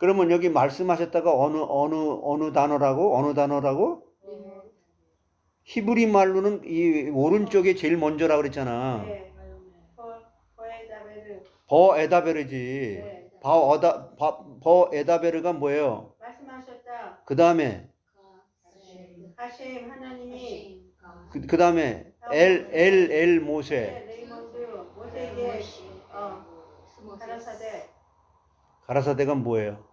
Speaker 3: 그러면 여기 말씀하셨다가 어느 단어라고? 히브리 말로는 이 오른쪽에 제일 먼저라고 그랬잖아.
Speaker 4: 네. 버에다베르.
Speaker 3: 버에다베르지.
Speaker 4: 네.
Speaker 3: 버에다베르가 뭐예요?
Speaker 4: 말씀하셨다.
Speaker 3: 그 다음에
Speaker 4: 하셈 하나님이
Speaker 3: 그 다음에 엘 모세.
Speaker 4: 레이몬드 모세에게 가라사대
Speaker 3: 가라사대가 뭐예요?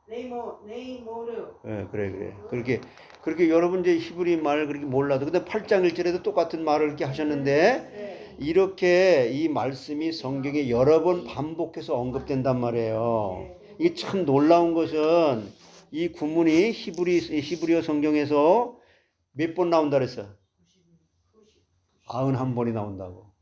Speaker 4: 레이모르.
Speaker 3: 예, 그래. 그렇게 여러분 이제 히브리 말 그렇게 몰라도 근데 8장 1절에도 똑같은 말을 이렇게 하셨는데
Speaker 4: 네.
Speaker 3: 이렇게 이 말씀이 성경에 여러 번 반복해서 언급된단 말이에요. 이게 참 놀라운 것은 이 구문이 히브리어 성경에서 몇 번 나온다 그랬어? 91번이 나온다고.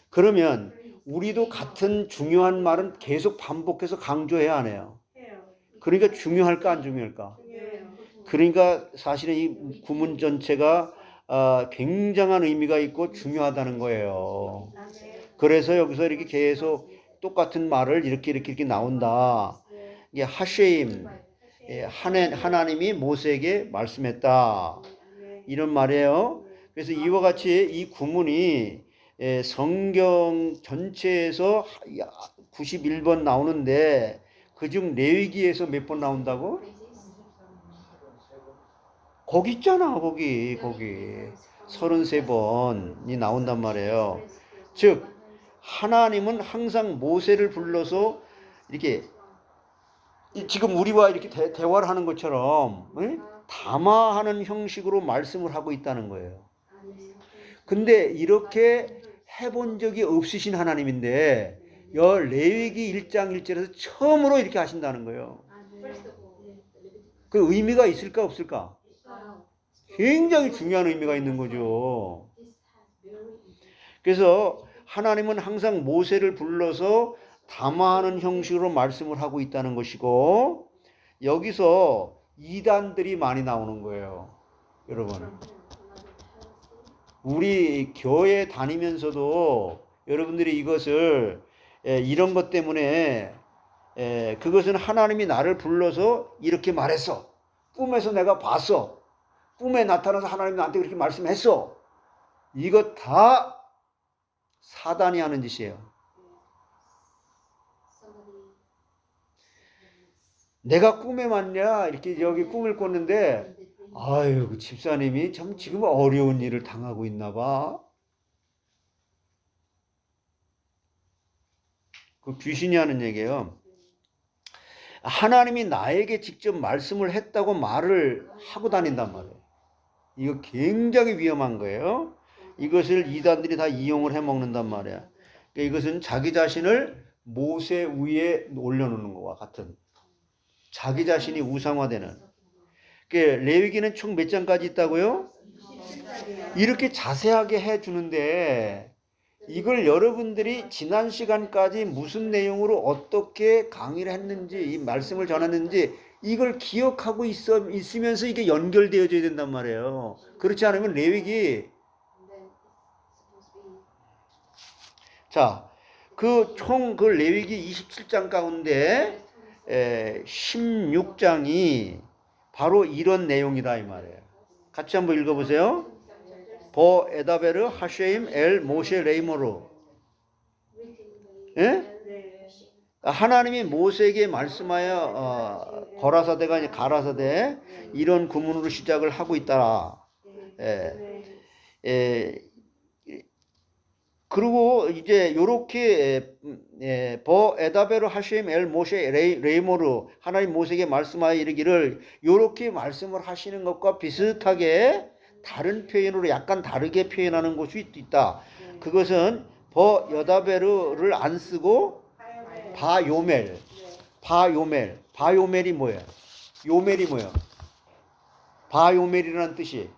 Speaker 3: 그러면 우리도 같은 중요한 말은 계속 반복해서 강조해야 하네요.
Speaker 4: 해요.
Speaker 3: 그러니까 중요할까 안 중요할까?
Speaker 4: 중요해요.
Speaker 3: 그러니까 사실은 이 구문 전체가 굉장한 의미가 있고 중요하다는 거예요. 그래서 여기서 이렇게 계속 똑같은 말을 이렇게 나온다. 이게 하쉐임, 하나님이 모세에게 말씀했다. 이런 말이에요. 그래서 이와 같이 이 구문이 성경 전체에서 91번 나오는데 그중 레위기에서 몇 번 나온다고? 거기 있잖아. 거기 33번이 나온단 말이에요. 즉 하나님은 항상 모세를 불러서 이렇게 지금 우리와 이렇게 대화를 하는 것처럼 담화하는 형식으로 말씀을 하고 있다는 거예요. 근데 이렇게 해본 적이 없으신 하나님인데 레위기 1장 1절에서 처음으로 이렇게 하신다는 거예요. 그 의미가 있을까 없을까? 굉장히 중요한 의미가 있는 거죠. 그래서 하나님은 항상 모세를 불러서 담화하는 형식으로 말씀을 하고 있다는 것이고 여기서 이단들이 많이 나오는 거예요. 여러분. 우리 교회 다니면서도 여러분들이 이것을 이런 것 때문에 그것은 하나님이 나를 불러서 이렇게 말했어. 꿈에서 내가 봤어. 꿈에 나타나서 하나님이 나한테 그렇게 말씀했어. 이거 다 사단이 하는 짓이에요. 내가 꿈에 왔냐? 이렇게 여기 꿈을 꿨는데 아유, 그 집사님이 참 지금 어려운 일을 당하고 있나 봐. 그 귀신이 하는 얘기예요. 하나님이 나에게 직접 말씀을 했다고 말을 하고 다닌단 말이에요. 이거 굉장히 위험한 거예요. 이것을 이단들이 다 이용을 해먹는단 말이야. 그러니까 이것은 자기 자신을 모세 위에 올려놓는 것과 같은 자기 자신이 우상화되는. 그러니까 레위기는 총 몇 장까지 있다고요? 이렇게 자세하게 해주는데 이걸 여러분들이 지난 시간까지 무슨 내용으로 어떻게 강의를 했는지 이 말씀을 전했는지 이걸 기억하고 있으면서 이게 연결되어져야 된단 말이에요. 그렇지 않으면 레위기 자, 총 레위기 27장 가운데 16장이 바로 이런 내용이다 이 말이에요. 같이 한번 읽어보세요. 버에다베르 하쉐임 엘 모세 레이모르. 예? 하나님이 모세에게 말씀하여 거라사대가 아니라 가라사대 이런 구문으로 시작을 하고 있다. 그리고 이제 요렇게 버에다베르 하쉐임 엘 모세 레이모르 하나님 모세에게 말씀하여 이르기를 요렇게 말씀을 하시는 것과 비슷하게 다른 표현으로 약간 다르게 표현하는 것이 있다. 그것은 버여다베르를 안 쓰고 바요멜이 뭐야? 요멜이 뭐야? 바요멜이라는 뜻이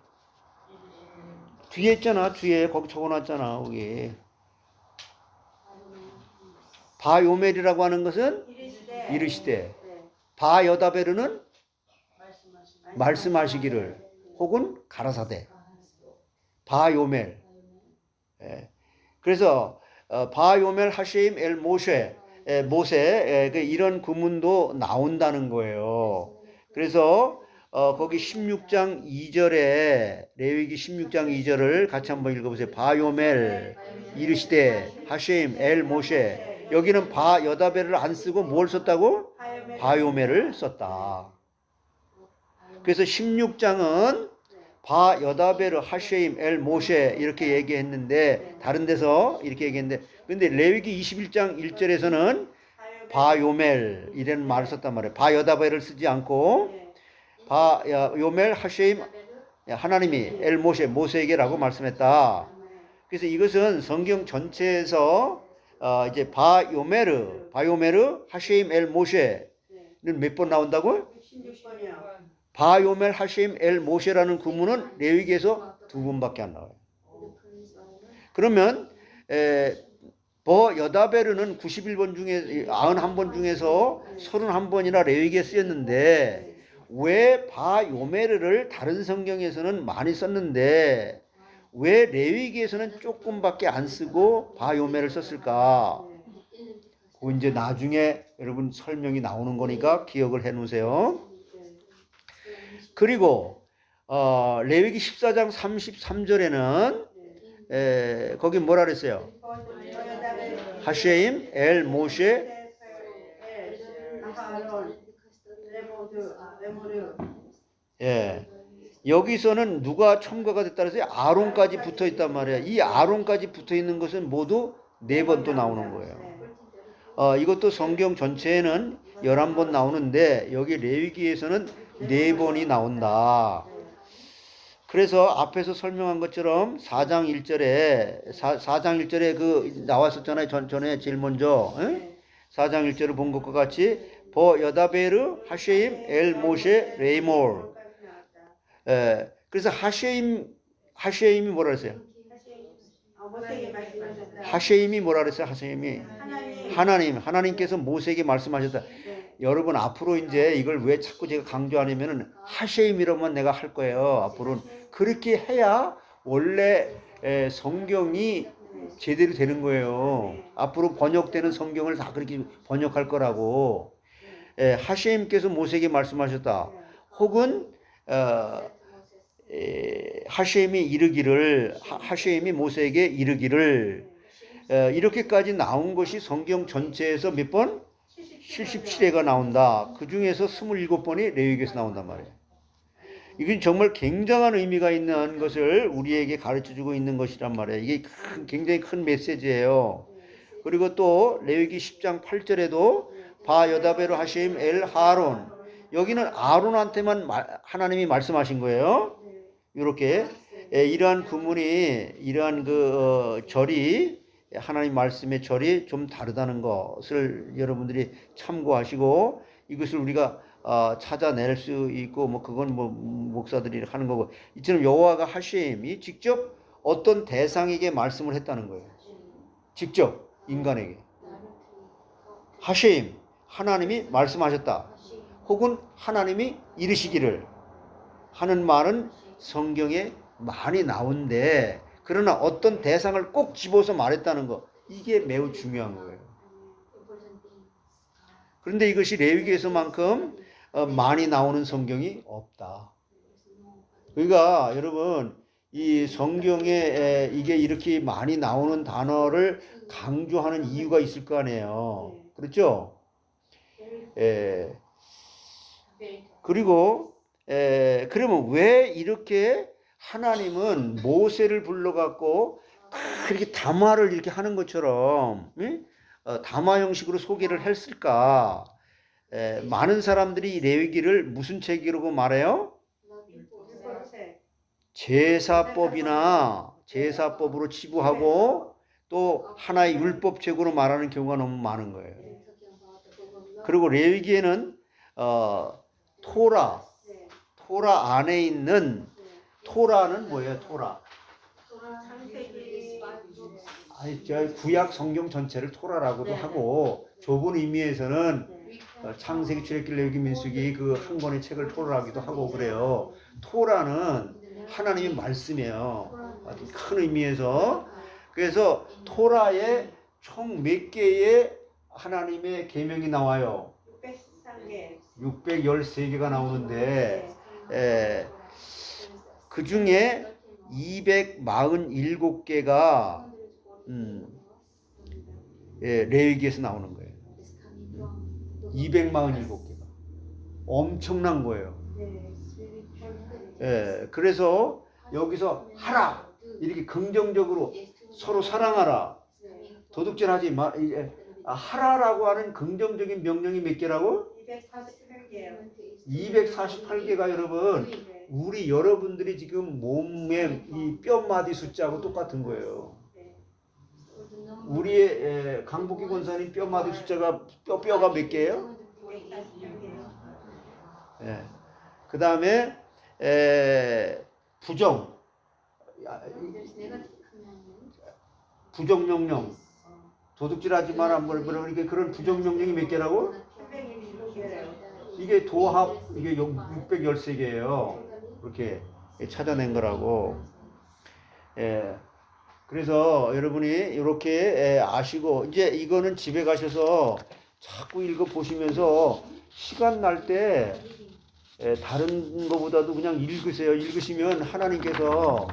Speaker 3: 뒤에 있잖아. 뒤에 거기 적어놨잖아. 거기 바요멜이라고 하는 것은 이르시되 바여다베르는 말씀하시기를 혹은 가라사대 바요멜. 그래서 바요멜 하쉐임 엘 모세 모세 이런 구문도 나온다는 거예요. 그래서 거기 16장 2절에 레위기 16장 2절을 같이 한번 읽어보세요. 바요멜 이르시되 하셈 엘 모세. 여기는 바 여다벨을 안 쓰고 뭘 썼다고? 바요멜을 썼다. 그래서 16장은 바 여다벨을 하셈 엘 모세 이렇게 얘기했는데 다른 데서 이렇게 얘기했는데 근데 레위기 21장 1절에서는 바요멜 이라는 말을 썼단 말이에요. 바 여다벨을 쓰지 않고 바 요멜 하셈 하나님이 엘 모세에게라고 말씀했다. 그래서 이것은 성경 전체에서 이제 바요메르 하셈 엘 모세는 몇 번 나온다고?
Speaker 4: 16번이요.
Speaker 3: 바요멜 하셈 엘 모세라는 구문은 레위기에서 2번밖에 안 나와요. 그러면 버 여다베르는 91번 중에 91번 중에서 31번이나 레위기에 쓰였는데 왜 바요메르를 다른 성경에서는 많이 썼는데 왜 레위기에서는 조금밖에 안 쓰고 바요메를 썼을까? 그 이제 나중에 여러분 설명이 나오는 거니까 기억을 해 놓으세요. 그리고 레위기 14장 33절에는 거기 뭐라 그랬어요? 하셈 엘 모세 여기서는 누가 첨가가 됐다 그래서 아론까지 붙어 있단 말이에요. 이 아론까지 붙어 있는 것은 모두 4번 또 나오는 거예요. 이것도 성경 전체에는 11번 나오는데 여기 레위기에서는 4번이 나온다. 그래서 앞에서 설명한 것처럼 4장 1절에 그 나왔었잖아요. 전에 제일 먼저 4장 1절을 본 것과 같이 버 여다베르 하셈 엘 모세 레이몰. 그래서 하셈이 뭐라 그랬어요? 하셈이 뭐라 그랬어요? 하셈이 하나님께서 모세에게 말씀하셨다. 여러분 앞으로 이제 이걸 왜 자꾸 제가 강조하냐면은 하셈이로만 내가 할 거예요. 앞으로는 그렇게 해야 원래 성경이 제대로 되는 거예요. 앞으로 번역되는 성경을 다 그렇게 번역할 거라고. 하셈께서 모세에게 말씀하셨다. 혹은 하셈이 모세에게 이르기를 이렇게까지 나온 것이 성경 전체에서 몇 번? 77회가 나온다. 그 중에서 27번이 레위기에서 나온단 말이에요. 이건 정말 굉장한 의미가 있는 것을 우리에게 가르쳐주고 있는 것이란 말이에요. 이게 굉장히 큰 메시지예요. 그리고 또 레위기 10장 8절에도 바 여다베르 하셈 엘 하론. 여기는 아론한테만 하나님이 말씀하신 거예요. 이렇게 이러한 구문이 이러한 절이 하나님 말씀의 절이 좀 다르다는 것을 여러분들이 참고하시고 이것을 우리가 찾아낼 수 있고 뭐 그건 뭐 목사들이 하는 거고 이처럼 여호와가 하셈이 직접 어떤 대상에게 말씀을 했다는 거예요. 직접 인간에게 하셈 하나님이 말씀하셨다. 혹은 하나님이 이르시기를 하는 말은 성경에 많이 나오는데 그러나 어떤 대상을 꼭 집어서 말했다는 거 이게 매우 중요한 거예요. 그런데 이것이 레위기에서만큼 많이 나오는 성경이 없다. 그러니까 여러분 이 성경에 이게 이렇게 많이 나오는 단어를 강조하는 이유가 있을 거 아니에요. 그렇죠? 그리고 그러면 왜 이렇게 하나님은 모세를 불러갖고 그렇게 담화를 이렇게 하는 것처럼 담화 형식으로 소개를 했을까? 많은 사람들이 레위기를 무슨 책이라고 말해요? 제사법으로 치부하고 또 하나의 율법책으로 말하는 경우가 너무 많은 거예요. 그리고 레위기에는 토라 안에 있는 토라는 뭐예요? 토라. 구약 성경 전체를 토라라고도 하고 좁은 의미에서는 창세기, 출애굽기, 레위기, 민수기 그 한 권의 책을 토라라기도 하고 그래요. 토라는 하나님의 말씀이에요. 아주 큰 의미에서. 그래서 토라에 총 몇 개의 하나님의 계명이 나와요.
Speaker 4: 613개.
Speaker 3: 613개가 나오는데 그 중에 247개가 레위기에서 나오는 거예요. 247개가 엄청난 거예요. 그래서 여기서 하라 이렇게 긍정적으로 서로 사랑하라 도둑질하지 마 하라라고 하는 긍정적인 명령이 몇 개라고?
Speaker 4: 248개요.
Speaker 3: 248개가 여러분 우리 여러분들이 지금 몸에 이 뼈마디 숫자하고 똑같은 거예요. 우리의 강복기 권사님 뼈마디 숫자가 뼈가 몇 개예요?
Speaker 4: 248개요.
Speaker 3: 그 다음에 부정명령 도둑질하지 마라 그러니까 그런 부정명령이 몇 개라고?
Speaker 4: 325개요.
Speaker 3: 이게 도합 이게 613개예요. 그렇게 찾아낸 거라고. 그래서 여러분이 이렇게 아시고 이제 이거는 집에 가셔서 자꾸 읽어 보시면서 시간 날 때 다른 것보다도 그냥 읽으세요. 읽으시면 하나님께서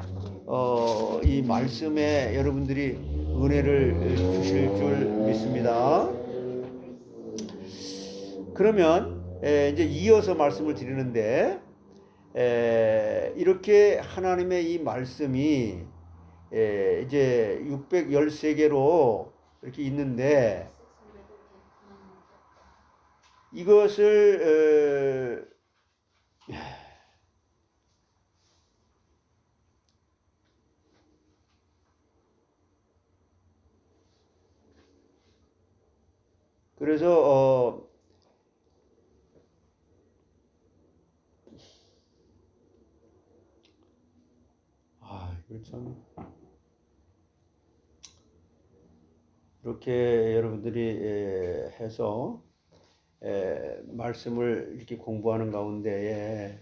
Speaker 3: 이 말씀에 여러분들이 은혜를 주실 줄 믿습니다. 그러면 이제 이어서 말씀을 드리는데 이렇게 하나님의 이 말씀이 이제 613개로 이렇게 있는데 이것을 그래서 이걸 참 이렇게 여러분들이 해서 말씀을 이렇게 공부하는 가운데에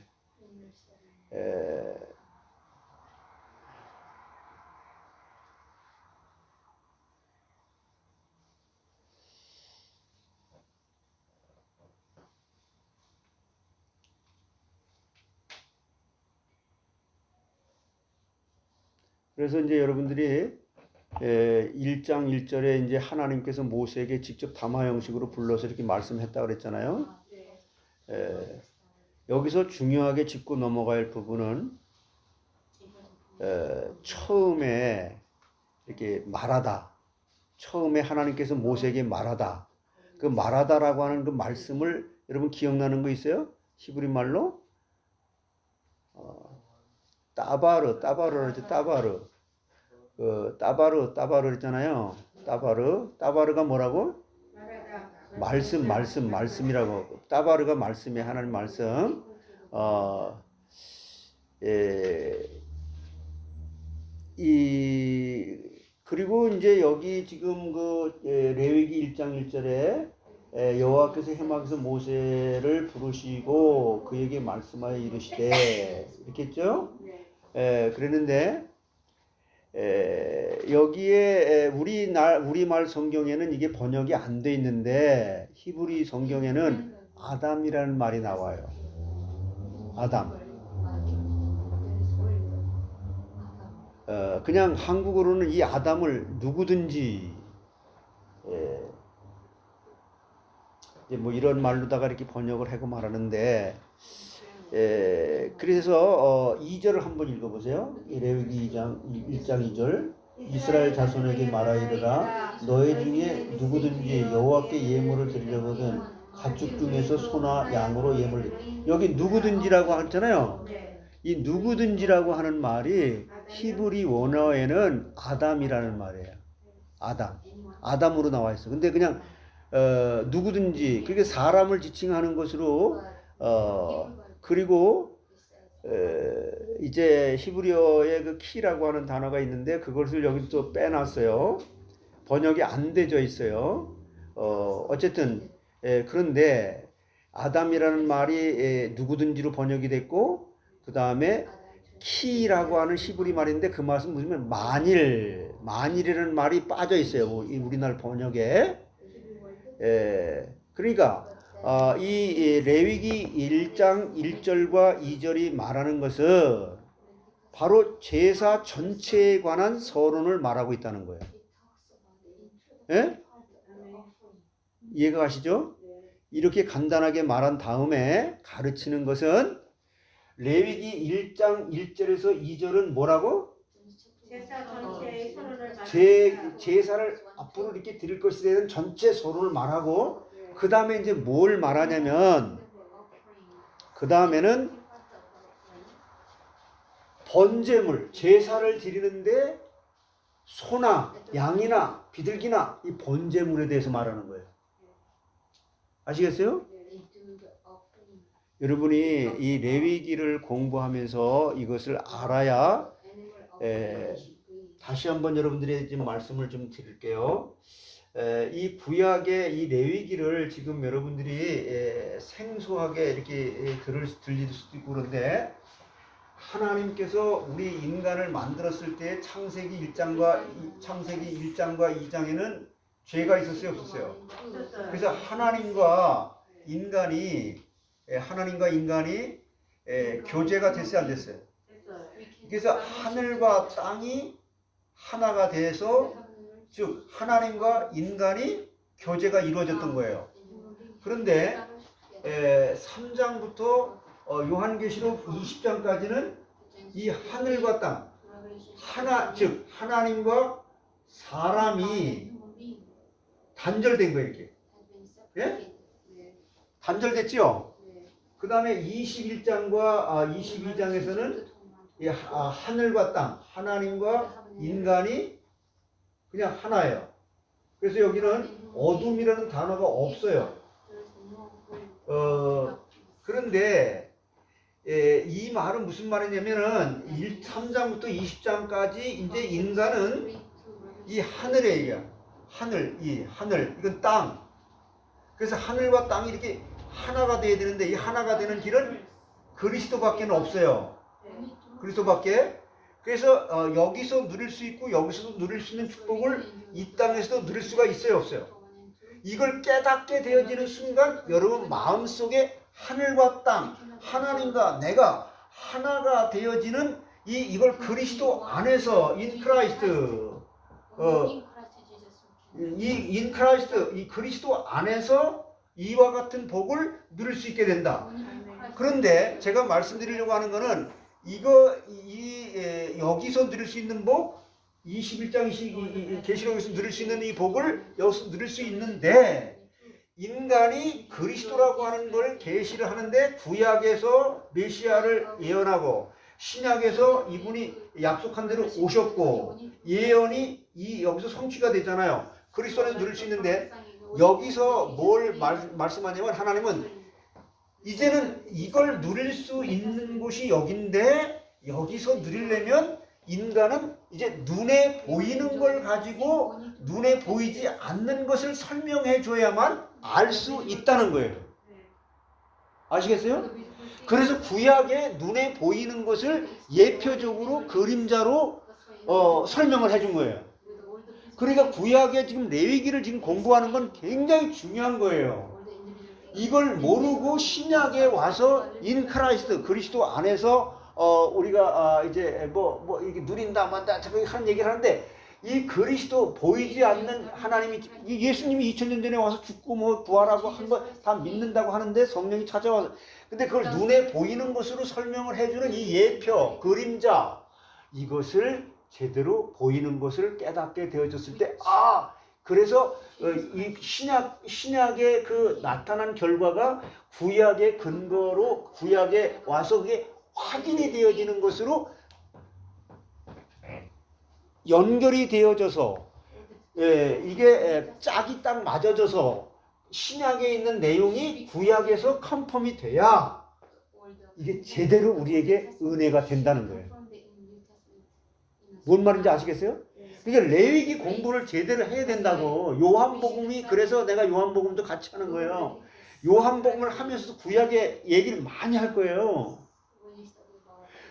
Speaker 3: 그래서 이제 여러분들이 1장 1절에 이제 하나님께서 모세에게 직접 담화 형식으로 불러서 이렇게 말씀했다 그랬잖아요. 여기서 중요하게 짚고 넘어갈 할 부분은 처음에 이렇게 말하다. 처음에 하나님께서 모세에게 말하다. 그 말하다라고 하는 그 말씀을 여러분 기억나는 거 있어요? 히브리 말로? 따바르 그러죠. 따바르 했잖아요. 따바르가 뭐라고? 말씀이라고. 따바르가 말씀이에요. 하나님 말씀. 그리고 이제 여기 지금 그 레위기 1장 1절에 여호와께서 해막에서 모세를 부르시고 그에게 말씀하여 이르시되 이렇게 했죠. 그랬는데 여기에 우리말 성경에는 이게 번역이 안 돼 있는데 히브리 성경에는 아담이라는 말이 나와요. 아담. 그냥 한국어로는 이 아담을 누구든지 이제 뭐 이런 말로다가 이렇게 번역을 하고 말하는데 그래서 2절을 한번 읽어보세요. 레위기 1장 2절 이스라엘 자손에게 말하이르라 너희 중에 누구든지 여호와께 예물을 드리려거든 가축 중에서 소나 양으로 예물을 여기 누구든지라고 하잖아요. 이 누구든지라고 하는 말이 히브리 원어에는 아담이라는 말이에요. 아담으로 나와 있어. 근데 그냥 누구든지 그게 사람을 지칭하는 것으로 그리고 이제 히브리어의 그 키라고 하는 단어가 있는데 그것을 여기 또 빼놨어요. 번역이 안 되져 있어요. 어쨌든 그런데 아담이라는 말이 누구든지로 번역이 됐고 그 다음에 키라고 하는 히브리 말인데 그 말은 무슨 만일이라는 말이 빠져 있어요. 우리나라 번역에 그러니까 이 레위기 1장 1절과 2절이 말하는 것은 바로 제사 전체에 관한 서론을 말하고 있다는 거예요. 예? 이해가 가시죠? 이렇게 간단하게 말한 다음에 가르치는 것은 레위기 1장 1절에서 2절은 뭐라고?
Speaker 4: 제사 전체의 서론을 말합니다.
Speaker 3: 제사를 앞으로 이렇게 드릴 것에 대한 전체 서론을 말하고 그 다음에 이제 뭘 말하냐면 그 다음에는 번제물, 제사를 드리는데 소나 양이나 비둘기나 이 번제물에 대해서 말하는 거예요. 아시겠어요? 여러분이 이 레위기를 공부하면서 이것을 알아야 다시 한번 여러분들의 지금 말씀을 좀 드릴게요. 이 구약의 이 레위기를 지금 여러분들이 생소하게 이렇게 들릴 수도 있고 그런데 하나님께서 우리 인간을 만들었을 때 창세기 1장과 2장에는 죄가 있었어요, 없었어요?
Speaker 4: 없었어요.
Speaker 3: 그래서 하나님과 인간이 교제가 됐어요, 안 됐어요?
Speaker 4: 됐어요.
Speaker 3: 그래서 하늘과 땅이 하나가 돼서 즉 하나님과 인간이 교제가 이루어졌던 거예요. 그런데 3장부터 요한계시록 20장까지는 이 하늘과 땅 즉 하나님과 사람이 단절된 거예요, 이렇게. 예? 단절됐죠? 그 다음에 21장과 22장에서는 하늘과 땅, 하나님과 인간이 그냥 하나예요. 그래서 여기는 어둠이라는 단어가 없어요. 그런데 이 말은 무슨 말이냐면은 3장부터 20장까지 이제 인간은 이 하늘이에요. 하늘, 이건 땅. 그래서 하늘과 땅이 이렇게 하나가 돼야 되는데 이 하나가 되는 길은 그리스도밖에는 없어요. 그리스도밖에. 그래서 여기서 누릴 수 있고 여기서도 누릴 수 있는 축복을 이 땅에서도 누릴 수가 있어요, 없어요? 이걸 깨닫게 되어지는 순간 여러분 마음속에 하늘과 땅, 하나님과 내가 하나가 되어지는 이걸 그리스도 안에서 인 크라이스트 인 크라이스트 이 그리스도 안에서 이와 같은 복을 누릴 수 있게 된다. 그런데 제가 말씀드리려고 하는 거는 여기서 누릴 수 있는 복 21장 계시록에서 누릴 수 있는 이 복을 여기서 누릴 수 있는데 인간이 그리스도라고 하는 걸 계시를 하는데 구약에서 메시아를 예언하고 신약에서 이분이 약속한 대로 오셨고 예언이 여기서 성취가 되잖아요. 그리스도는 누릴 수 있는데 여기서 뭘 말씀하냐면 하나님은 이제는 이걸 누릴 수 있는 곳이 여긴데 여기서 누리려면 인간은 이제 눈에 보이는 걸 가지고 눈에 보이지 않는 것을 설명해 줘야만 알 수 있다는 거예요. 아시겠어요? 그래서 구약에 눈에 보이는 것을 예표적으로 그림자로 설명을 해준 거예요. 그러니까 구약에 지금 레위기를 지금 공부하는 건 굉장히 중요한 거예요. 이걸 모르고 신약에 와서 인 크라이스트 그리스도 안에서 우리가 이제 이게 누린다 만다 자꾸 하는 얘기를 하는데 이 그리스도 보이지 않는 하나님이 예수님이 2000년 전에 와서 죽고 부활하고 한 거 다 믿는다고 하는데 성령이 찾아와서 근데 그걸 눈에 보이는 것으로 설명을 해주는 이 예표 그림자 이것을 제대로 보이는 것을 깨닫게 되어졌을 때 그래서 이 신약의 그 나타난 결과가 구약의 근거로 구약에 와서 그게 확인이 되어지는 것으로 연결이 되어져서 이게 짝이 딱 맞아져서 신약에 있는 내용이 구약에서 컨펌이 돼야 이게 제대로 우리에게 은혜가 된다는 거예요. 뭔 말인지 아시겠어요? 그러니까 레위기 공부를 제대로 해야 된다고. 요한복음이 그래서 내가 요한복음도 같이 하는 거예요. 요한복음을 하면서도 구약의 얘기를 많이 할 거예요.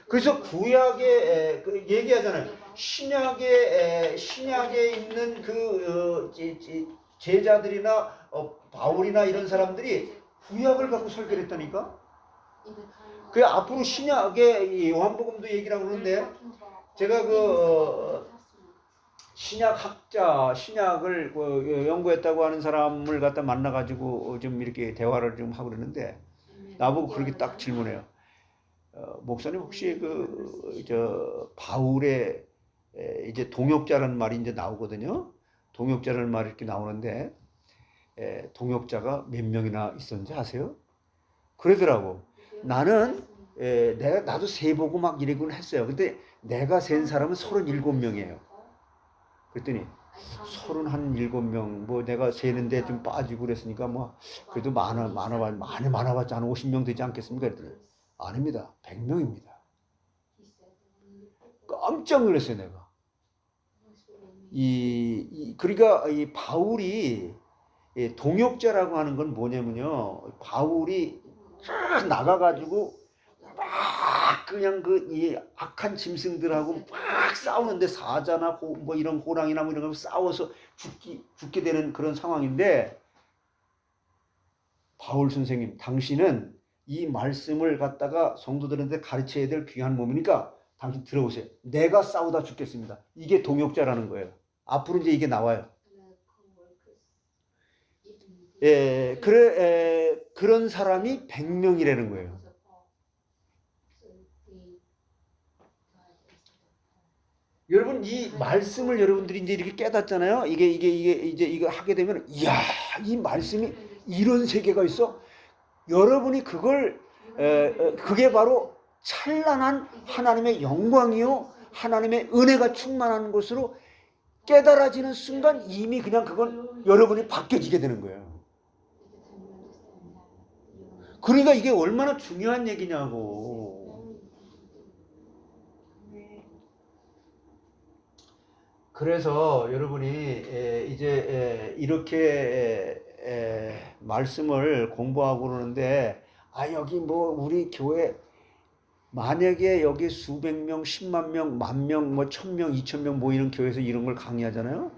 Speaker 3: 그래서 구약에 얘기하잖아요. 신약에 있는 그 제자들이나 바울이나 이런 사람들이 구약을 갖고 설교를 했다니까. 그 앞으로 신약의 요한복음도 얘기를 하고 그러는데 제가 신약을 연구했다고 하는 사람을 갖다 만나가지고 좀 이렇게 대화를 좀 하고 그러는데 나보고 그렇게 딱 질문해요. 목사님 혹시 바울의 이제 동역자라는 말이 이제 나오거든요. 동역자라는 말이 이렇게 나오는데 동역자가 몇 명이나 있었는지 아세요? 그러더라고. 나는 나도 세보고 막 이러곤 했어요. 근데 내가 센 사람은 37명이에요. 그랬더니 37명 뭐 내가 세는데 좀 빠지고 그랬으니까 뭐 그래도 많이 많아봤자 한 50명 되지 않겠습니까? 그랬더니 아닙니다. 100명입니다. 깜짝 놀랐어요, 내가. 그러니까 이 바울이 동역자라고 하는 건 뭐냐면요. 바울이 쫙 나가가지고 막 그냥 이 악한 짐승들하고 막 싸우는데 사자나 뭐 이런 호랑이나 뭐 이런 거 싸워서 죽게 되는 그런 상황인데 바울 선생님, 당신은 이 말씀을 갖다가 성도들한테 가르쳐야 될 귀한 몸이니까 당신 들어오세요. 내가 싸우다 죽겠습니다. 이게 동역자라는 거예요. 앞으로 이제 이게 나와요. 그런 사람이 100명이라는 거예요. 여러분 이 말씀을 여러분들이 이제 이렇게 깨닫잖아요. 이게 이제 이거 하게 되면 이야, 이 말씀이 이런 세계가 있어. 여러분이 그게 바로 찬란한 하나님의 영광이요, 하나님의 은혜가 충만한 것으로 깨달아지는 순간 이미 그냥 그건 여러분이 바뀌어지게 되는 거예요. 그러니까 이게 얼마나 중요한 얘기냐고. 그래서 여러분이 이제 이렇게 말씀을 공부하고 그러는데 여기 뭐 우리 교회 만약에 여기 수백 명, 10만 명, 10,000명, 뭐 1,000명, 2,000명 모이는 교회에서 이런 걸 강의하잖아요.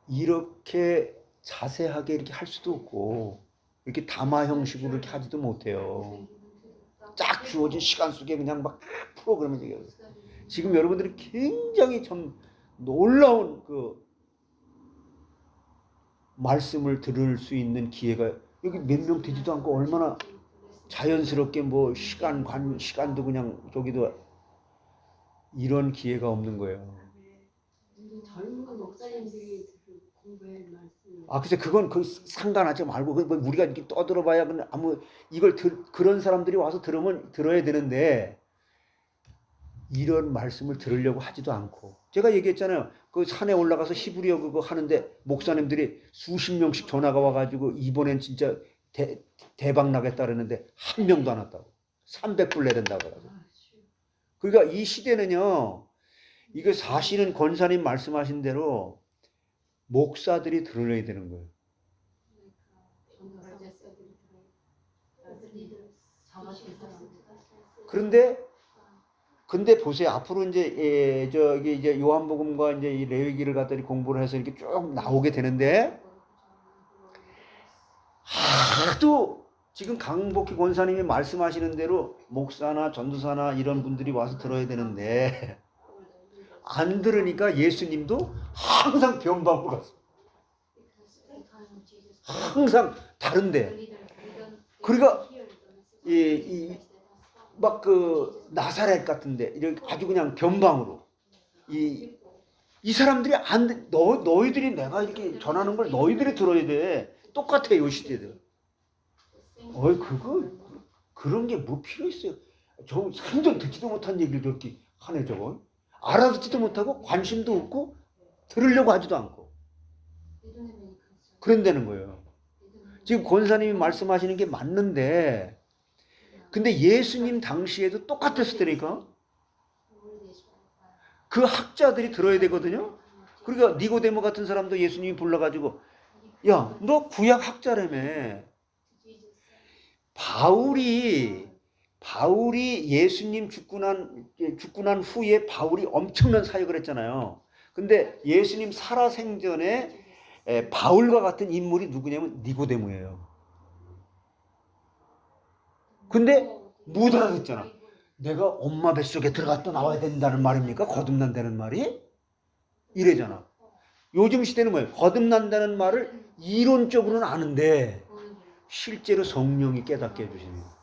Speaker 3: 이렇게 자세하게 이렇게 할 수도 없고 이렇게 담화 형식으로 이렇게 하지도 못해요. 쫙 주어진 시간 속에 그냥 막 프로그램을 얘기해요. 지금 여러분들이 굉장히 좀 놀라운 말씀을 들을 수 있는 기회가 여기 몇 명 되지도 않고 얼마나 자연스럽게 뭐 시간도 그냥 저기도 이런 기회가 없는 거예요.
Speaker 2: 젊은 목사님들이 공부할 말씀.
Speaker 3: 글쎄 그건 상관하지 말고 우리가 이렇게 떠들어봐야 이걸 그런 사람들이 와서 들어야 되는데 이런 말씀을 들으려고 하지도 않고 제가 얘기했잖아요. 그 산에 올라가서 히브리어 그거 하는데 목사님들이 수십 명씩 전화가 와가지고 이번엔 진짜 대박 나겠다 그랬는데 한 명도 안 왔다고. 300불 내린다고 그러죠. 그러니까 이 시대는요. 이거 사실은 권사님 말씀하신 대로 목사들이 들어야 되는 거예요. 근데 보세요. 앞으로 이제 이제 요한복음과 이제 이 레위기를 갖다 공부를 해서 이렇게 쭉 나오게 되는데 하도 지금 강복희 권사님이 말씀하시는 대로 목사나 전도사나 이런 분들이 와서 들어야 되는데 안 들으니까 예수님도 항상 변방으로 갔어. 항상 다른데. 그러니까 막 나사렛 같은데 이렇게 아주 그냥 변방으로 이 사람들이 너희들이 내가 이렇게 전하는 걸 너희들이 들어야 돼. 똑같아 요 시대들. 그런 게 뭐 필요 있어요? 저 생전 듣지도 못한 얘기를 저렇게 하네 저거. 알아듣지도 못하고 관심도 없고 들으려고 하지도 않고 그런다는 거예요. 지금 권사님이 말씀하시는 게 맞는데 근데 예수님 당시에도 똑같았을 그 학자들이 들어야 되거든요. 그러니까 니고데모 같은 사람도 예수님이 불러가지고 야, 너 구약 학자라며. 바울이 예수님 죽고 난 후에 바울이 엄청난 사역을 했잖아요. 근데 예수님 살아생전에 바울과 같은 인물이 누구냐면 니고데모예요. 근데 못 알아듣잖아. 내가 엄마 뱃속에 들어갔다 나와야 된다는 말입니까? 거듭난다는 말이? 이래잖아. 요즘 시대는 뭐예요? 거듭난다는 말을 이론적으로는 아는데 실제로 성령이 깨닫게 해주시는 거예요.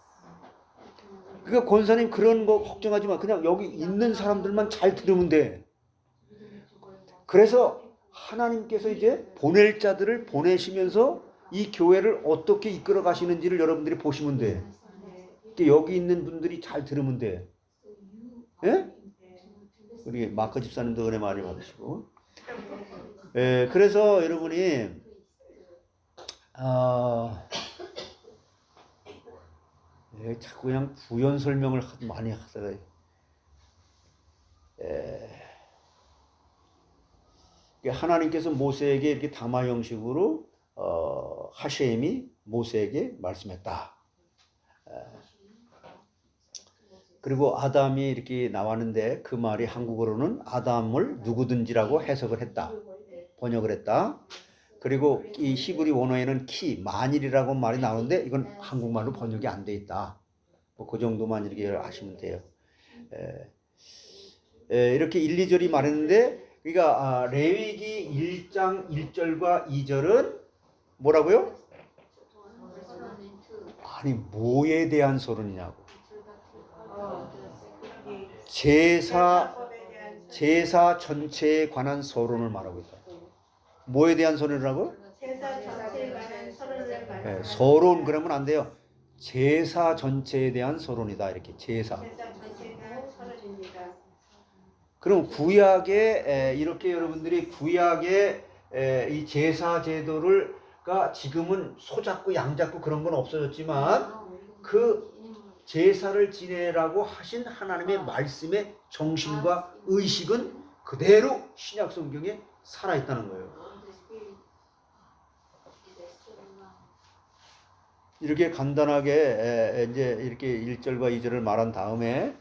Speaker 3: 그러니까 권사님 그런 거 걱정하지 마. 그냥 여기 있는 사람들만 잘 들으면 돼. 그래서 하나님께서 이제 보낼 자들을 보내시면서 이 교회를 어떻게 이끌어 가시는지를 여러분들이 보시면 돼. 여기 있는 분들이 잘 들으면 돼. 예? 우리 마크 집사님도 은혜 많이 받으시고. 예, 그래서 여러분이 자꾸 그냥 부연 설명을 많이 하다가 하나님께서 모세에게 이렇게 담화 형식으로 하셈이 모세에게 말씀했다. 그리고 아담이 이렇게 나왔는데 그 말이 한국어로는 아담을 누구든지라고 해석을 했다. 번역을 했다. 그리고 이 히브리 원어에는 만일이라고 말이 나오는데 이건 한국말로 번역이 안 돼 있다. 뭐 그 정도만 이렇게 아시면 돼요. 이렇게 1, 2절이 말했는데 그러니까 레위기 1장 1절과 2절은 뭐라고요? 아니 뭐에 대한 서론이냐고. 제사 전체에 관한 서론을 말하고 있다. 뭐에 대한 서론이라고?
Speaker 4: 제사 전체에 관한 서론을 말합니다.
Speaker 3: 서론 그러면 안 돼요. 제사 전체에 대한 서론이다. 이렇게 제사.
Speaker 4: 제사 전체에 대한 서론입니다.
Speaker 3: 그럼 구약에 이렇게 여러분들이 구약의 이 제사 제도를가 지금은 소 잡고 양 잡고 그런 건 없어졌지만 그 제사를 지내라고 하신 하나님의 말씀의 정신과 의식은 그대로 신약 성경에 살아있다는 거예요. 이렇게 간단하게 이제 이렇게 1절과 2절을 말한 다음에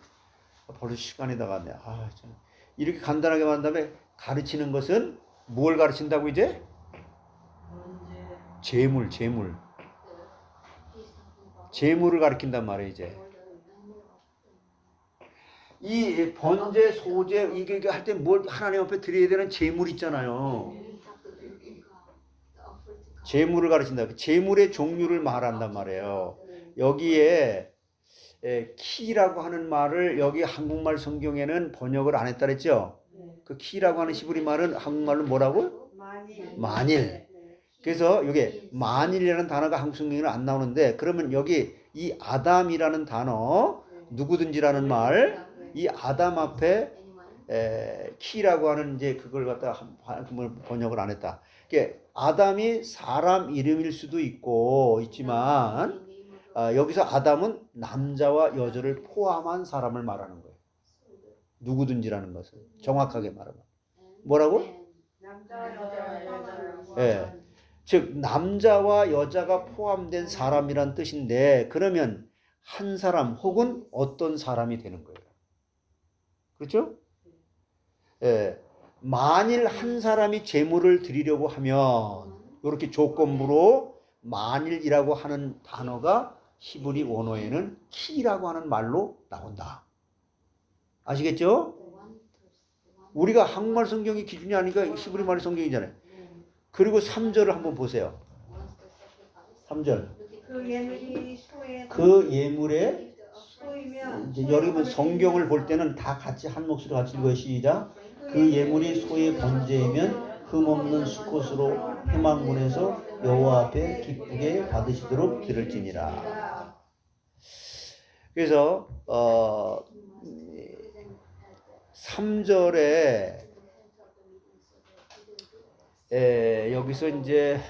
Speaker 3: 벌써 시간이 다 갔네. 이렇게 간단하게 말한 다음에 가르치는 것은 뭘 가르친다고 이제? 재물을 가르친단 말이에요. 이제 이 번제 소제 이게 할 때 뭘 하나님 앞에 드려야 되는 재물 있잖아요. 재물을 가르친다. 재물의 종류를 말한단 말이에요. 여기에 키라고 하는 말을 여기 한국말 성경에는 번역을 안 했다 그랬죠. 그 키라고 하는 히브리 말은 한국말로 뭐라고? 만일. 그래서 이게 만일이라는 단어가 한국 성경에는 안 나오는데 그러면 여기 이 아담이라는 단어 누구든지라는 말 이 아담 앞에 키라고 하는 이제 그걸 갖다 번역을 안 했다. 그러니까 아담이 사람 이름일 수도 있지만 여기서 아담은 남자와 여자를 포함한 사람을 말하는 거예요. 누구든지라는 것을 정확하게 말하면 뭐라고?
Speaker 4: 남자와 여자를
Speaker 3: 예. 즉 남자와 여자가 포함된 사람이란 뜻인데 그러면 한 사람 혹은 어떤 사람이 되는 거예요. 그렇죠? 예. 만일 한 사람이 제물을 드리려고 하면 이렇게 조건부로 만일이라고 하는 단어가 히브리 원어에는 키라고 하는 말로 나온다. 아시겠죠? 우리가 한국말 성경이 기준이 아니니까 히브리 말 성경이잖아요. 그리고 3절을 한번 보세요. 3절. 그 예물의 소이면 여러분 성경을 볼 때는 다 같이 한 목소리로 같이 읽어요. 시작. 그 예물이 소의 번제이면 흠없는 수컷으로 회막문에서 여호와 앞에 기쁘게 받으시도록 드릴지니라. 그래서 3절에 여기서 이제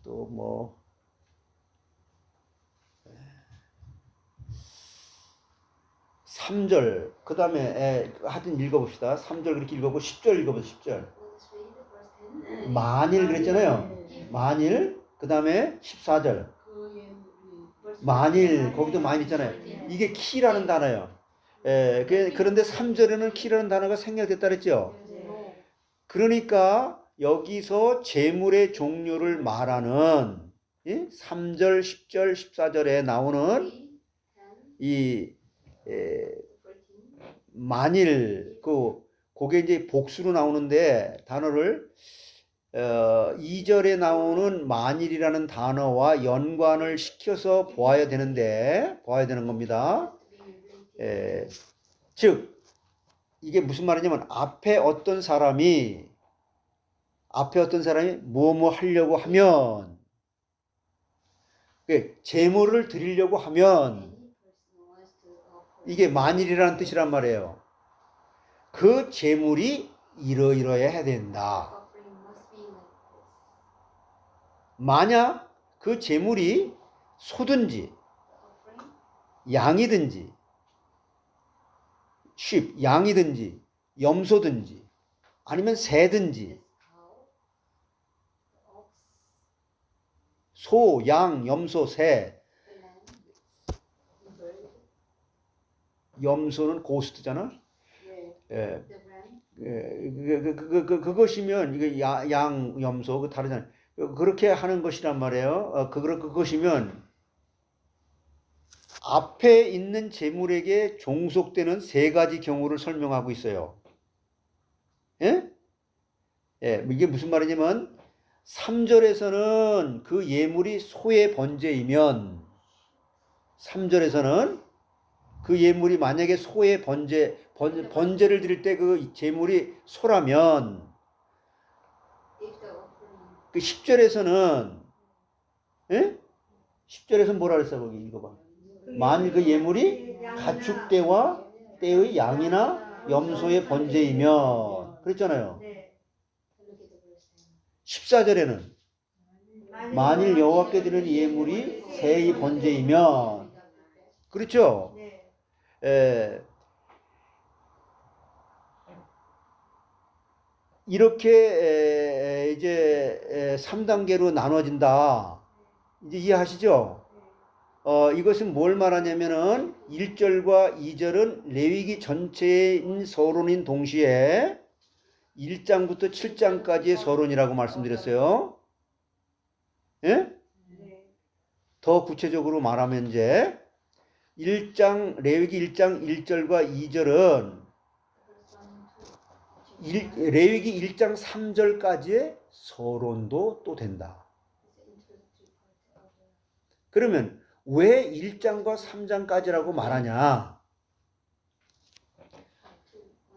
Speaker 3: 또 뭐 3절 그 다음에 하여튼 읽어봅시다. 3절 그렇게 읽어보고 10절 읽어보세요. 10절 만일 그랬잖아요. 만일 그 다음에 14절 만일 거기도 만일 있잖아요. 이게 키라는 단어예요. 그런데 3절에는 키라는 단어가 생략됐다 그랬죠. 그러니까 여기서 재물의 종류를 말하는 3절, 10절, 14절에 나오는 이 만일 그게 이제 복수로 나오는데 단어를 2절에 나오는 만일이라는 단어와 연관을 시켜서 보아야 되는 겁니다. 즉 이게 무슨 말이냐면 앞에 어떤 사람이 뭐뭐 하려고 하면 재물을 드리려고 하면 이게 만일이라는 뜻이란 말이에요. 그 재물이 이러이러해야 된다. 만약 그 재물이 소든지 양이든지 양이든지 염소든지 아니면 새든지 소, 양, 염소, 새. 염소는 고스트잖아. 예. 그것이면 이게 양, 염소 그 다르잖아요. 그렇게 하는 것이란 말이에요. 그것이면 앞에 있는 재물에게 종속되는 세 가지 경우를 설명하고 있어요. 예? 예, 이게 무슨 말이냐면 3절에서는 그 예물이 소의 번제이면 3절에서는 그 예물이 만약에 소의 번제를 드릴 때 그 재물이 소라면 그 10절에서는 예? 10절에서는 뭐라 그랬어 거기 읽어봐. 만일 그 예물이 가축대와 떼의 양이나 염소의 번제이면 그랬잖아요. 14절에는 만일 여호와께 드리는 예물이 새의 번제이면 그렇죠. 이렇게 이제 3단계로 나눠진다. 이제 이해하시죠? 이것은 뭘 말하냐면은 1절과 2절은 레위기 전체인 서론인 동시에 1장부터 7장까지의 서론이라고 말씀드렸어요. 예? 더 구체적으로 말하면 이제 레위기 1장 1절과 2절은 레위기 1장 3절까지의 서론도 또 된다. 그러면 왜 1장과 3장까지라고 말하냐?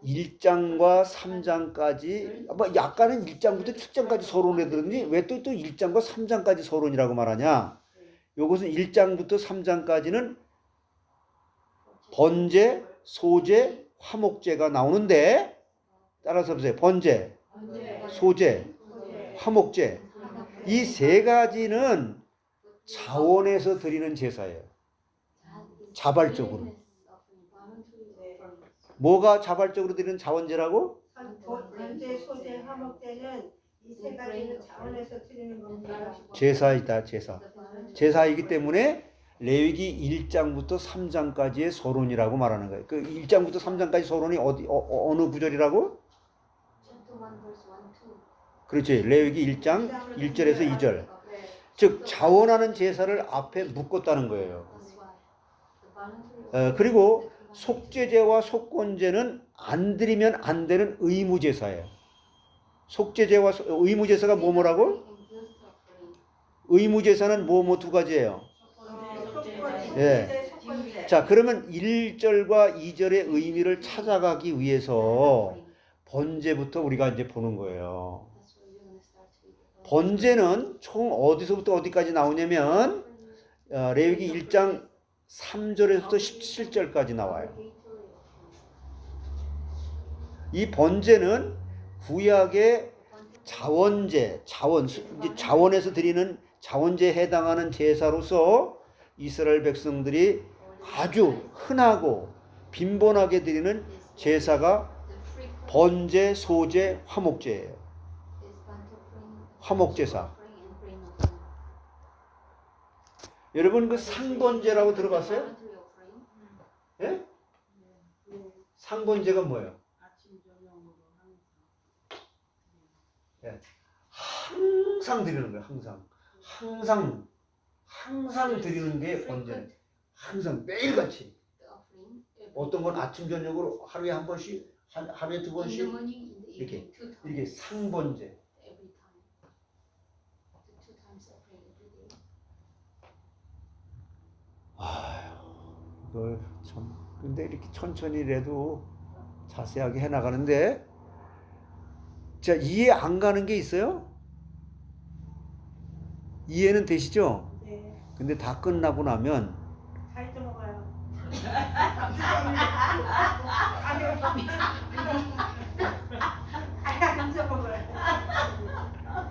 Speaker 3: 1장과 3장까지 약간은 1장부터 7장까지 서론에 들었더니 왜 또 1장과 3장까지 서론이라고 말하냐? 이것은 1장부터 3장까지는 번제, 소제, 화목제가 나오는데 따라서 보세요. 번제, 소제, 화목제 이 세 가지는 자원에서 드리는 제사예요. 자발적으로. 뭐가 자발적으로 드리는 자원제라고?
Speaker 4: 번제, 소제, 화목제는 이 세 가지는 자원에서 드리는 겁니다.
Speaker 3: 제사이다, 제사. 제사이기 때문에 레위기 1장부터 3장까지의 서론이라고 말하는 거예요. 그 1장부터 3장까지 서론이 어느 구절이라고? 그렇지. 레위기 1장 1절에서 2절. 즉 자원하는 제사를 앞에 묶었다는 거예요. 그리고 속죄제와 속건제는 안 드리면 안 되는 의무제사예요. 속죄제와 의무제사가 뭐라고? 의무제사는 뭐 두 가지예요. 예. 자, 그러면 1절과 2절의 의미를 찾아가기 위해서 번제부터 우리가 이제 보는 거예요. 번제는 총 어디서부터 어디까지 나오냐면 레위기 1장 3절에서부터 17절까지 나와요. 이 번제는 구약의 자원에서 드리는 자원제에 해당하는 제사로서 이스라엘 백성들이 아주 흔하고 빈번하게 드리는 제사가 번제, 소제, 화목제예요. 화목제사. 여러분 그 상번제라고 들어봤어요? 예? 상번제가 뭐예요? 예. 항상 드리는 거예요. 항상 드리는 게 언제는 항상 매일같이. 어떤 건 아침 저녁으로 하루에 한 번씩, 하루에 두 번씩 이렇게 상번제. 아휴, 이걸 참. 근데 이렇게 천천히라도 자세하게 해 나가는데, 자, 이해 안 가는 게 있어요? 이해는 되시죠?
Speaker 4: 네.
Speaker 3: 근데 다 끝나고 나면
Speaker 4: 다 잊어먹어요. 다 잊어먹어요.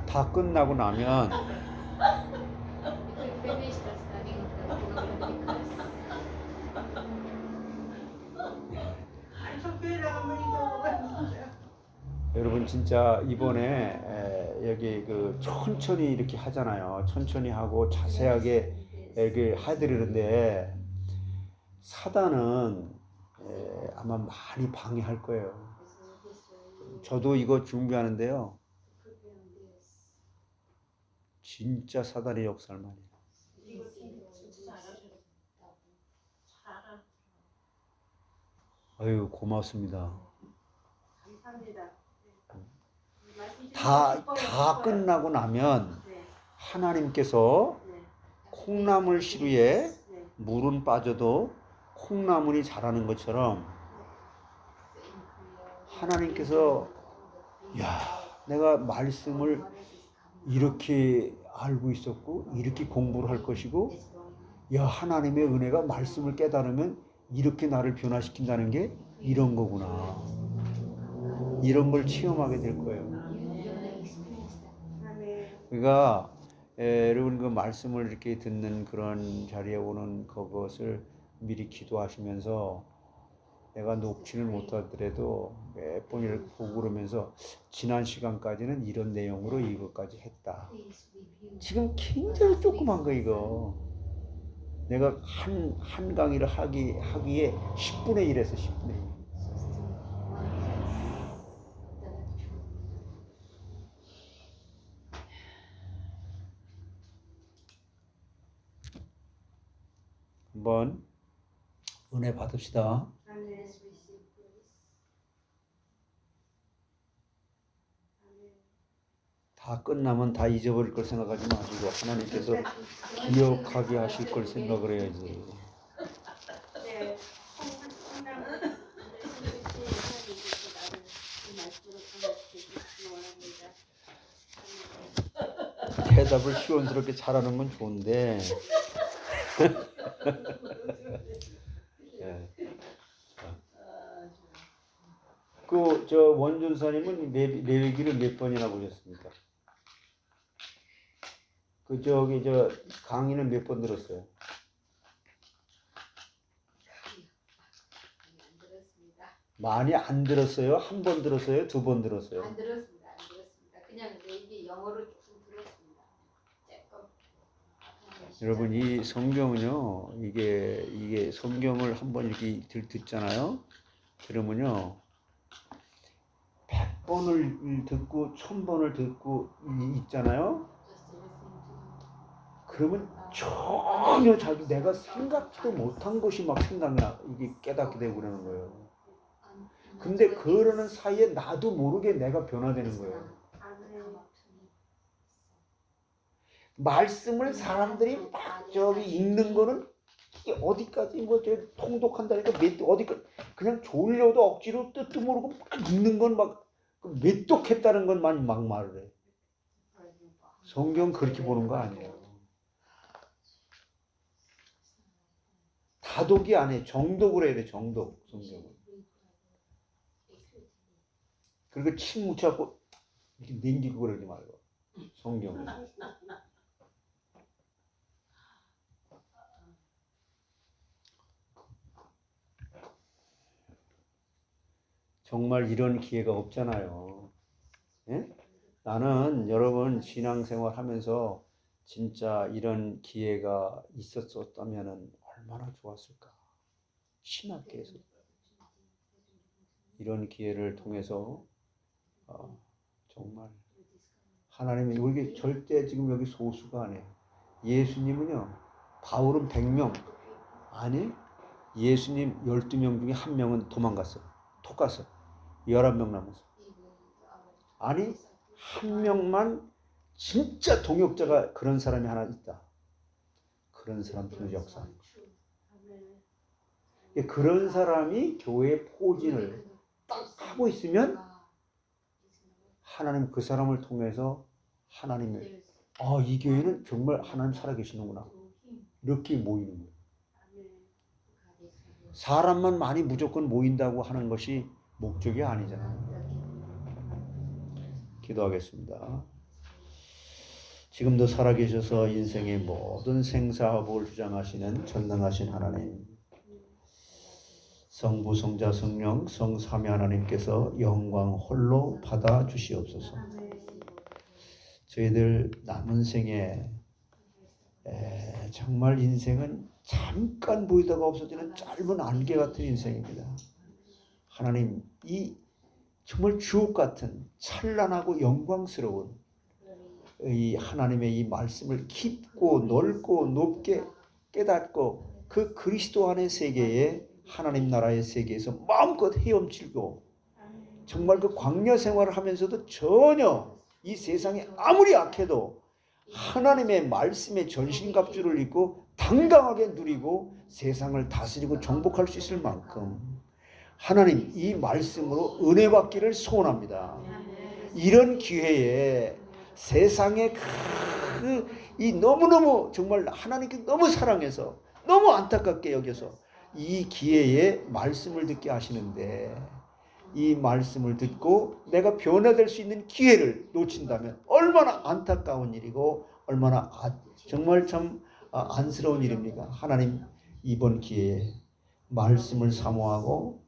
Speaker 3: 다 끝나고 나면
Speaker 4: 아니 저 교회 나가면 잊어먹어요.
Speaker 3: 여러분 진짜 이번에 여기 그 천천히 이렇게 하잖아요. 천천히 하고 자세하게 이렇게 해드리는데 사단은 아마 많이 방해할 거예요. 저도 이거 준비하는데요. 진짜 사단의 역사를 많이 해요.
Speaker 4: 이거 진짜 잘하셨어요. 잘하라.
Speaker 3: 아유 고맙습니다.
Speaker 4: 감사합니다.
Speaker 3: 다 끝나고 나면
Speaker 4: 네.
Speaker 3: 하나님께서
Speaker 4: 네.
Speaker 3: 콩나물 시루에
Speaker 4: 네.
Speaker 3: 물은 빠져도 콩나물이 자라는 것처럼 하나님께서 야, 내가 말씀을 이렇게 알고 있었고 이렇게 공부를 할 것이고 야, 하나님의 은혜가 말씀을 깨달으면 이렇게 나를 변화시킨다는 게 이런 거구나. 이런 걸 체험하게 될 거예요. 그러니까 여러분 그 말씀을 이렇게 듣는 그런 자리에 오는 그것을 미리 기도하시면서 내가 녹취를 못하더라도 몇 번 이렇게 보고 그러면서 지난 시간까지는 이런 내용으로 이것까지 했다. 지금 굉장히 조그만 거 이거. 내가 한 강의를 하기에 10분의 1 해서 10분의 1. 한번 은혜 받읍시다. 다 끝나면 다 잊어버릴 걸 생각하지 마시고 하나님께서 기억하게 하실 걸 생각을 해야지.
Speaker 4: 네.
Speaker 3: 대답을 시원스럽게 잘하는 건 좋은데 예. 그 저 원준사님은 레위기를 몇 번이나 보셨습니까? 그 저기 저 강의는 몇 번 들었어요? 많이 안 들었어요? 한 번 들었어요? 두 번 들었어요?
Speaker 1: 안 들었습니다. 그냥 이게 영어로 좀 들었습니다.
Speaker 3: 여러분 이 성경은요 이게 성경을 한번 이렇게 듣잖아요. 그러면요 100번을 듣고 1000번을 듣고 있잖아요. 그러면 전혀 내가 생각도 못한 것이 막 생각나 이게 깨닫게 되고 그러는 거예요. 근데 그러는 사이에 나도 모르게 내가 변화되는 거예요. 말씀을 사람들이 막 저기 읽는 거는 이게 어디까지 뭐 저 통독한다니까 어디까지 그냥 졸려도 억지로 뜻도 모르고 막 읽는 건 막 메똑했다는 것만 막 말을 해. 성경 그렇게 보는 거 아니에요. 다독이 아니에요. 정독을 해야 돼. 정독 성경은. 그리고 침 묻혀갖고 이렇게 냉기고 그러지 말고 성경은. 정말 이런 기회가 없잖아요. 예? 나는 여러분 신앙생활 하면서 진짜 이런 기회가 있었다면 얼마나 좋았을까. 신학계에서 이런 기회를 통해서 정말 하나님이 우리 절대 지금 여기 소수가 아니에요. 예수님은요, 바울은 100명 아니, 예수님 12명 중에 1명은 도망갔어요. 톡 갔어요. 11명 남았어요. 아니, 1명만 진짜 동역자가 그런 사람이 하나 있다. 그런 사람 통해서 역사하는 거예요. 그런 사람이 교회의 포진을 딱 하고 있으면 하나님 그 사람을 통해서 하나님을 이 교회는 정말 하나님 살아계시는구나 이렇게 모이는 거예요. 사람만 많이 무조건 모인다고 하는 것이 목적이 아니잖아요. 기도하겠습니다. 지금도 살아계셔서 인생의 모든 생사화복을 주장하시는 전능하신 하나님, 성부, 성자, 성령, 성삼위 하나님께서 영광 홀로 받아 주시옵소서. 저희들 남은 생에 정말 인생은 잠깐 보이다가 없어지는 짧은 안개 같은 인생입니다. 하나님, 이 정말 주옥 같은 찬란하고 영광스러운 이 하나님의 이 말씀을 깊고 넓고 높게 깨닫고 그 그리스도 안의 세계에 하나님 나라의 세계에서 마음껏 헤엄치고 정말 그 광야 생활을 하면서도 전혀 이 세상에 아무리 악해도 하나님의 말씀의 전신갑주를 입고 당당하게 누리고 세상을 다스리고 정복할 수 있을 만큼 하나님 이 말씀으로 은혜 받기를 소원합니다. 이런 기회에 세상에 이 너무너무 정말 하나님께 너무 사랑해서 너무 안타깝게 여겨서 이 기회에 말씀을 듣게 하시는데 이 말씀을 듣고 내가 변화될 수 있는 기회를 놓친다면 얼마나 안타까운 일이고 얼마나 정말 참 안쓰러운 일입니까? 하나님, 이번 기회에 말씀을 사모하고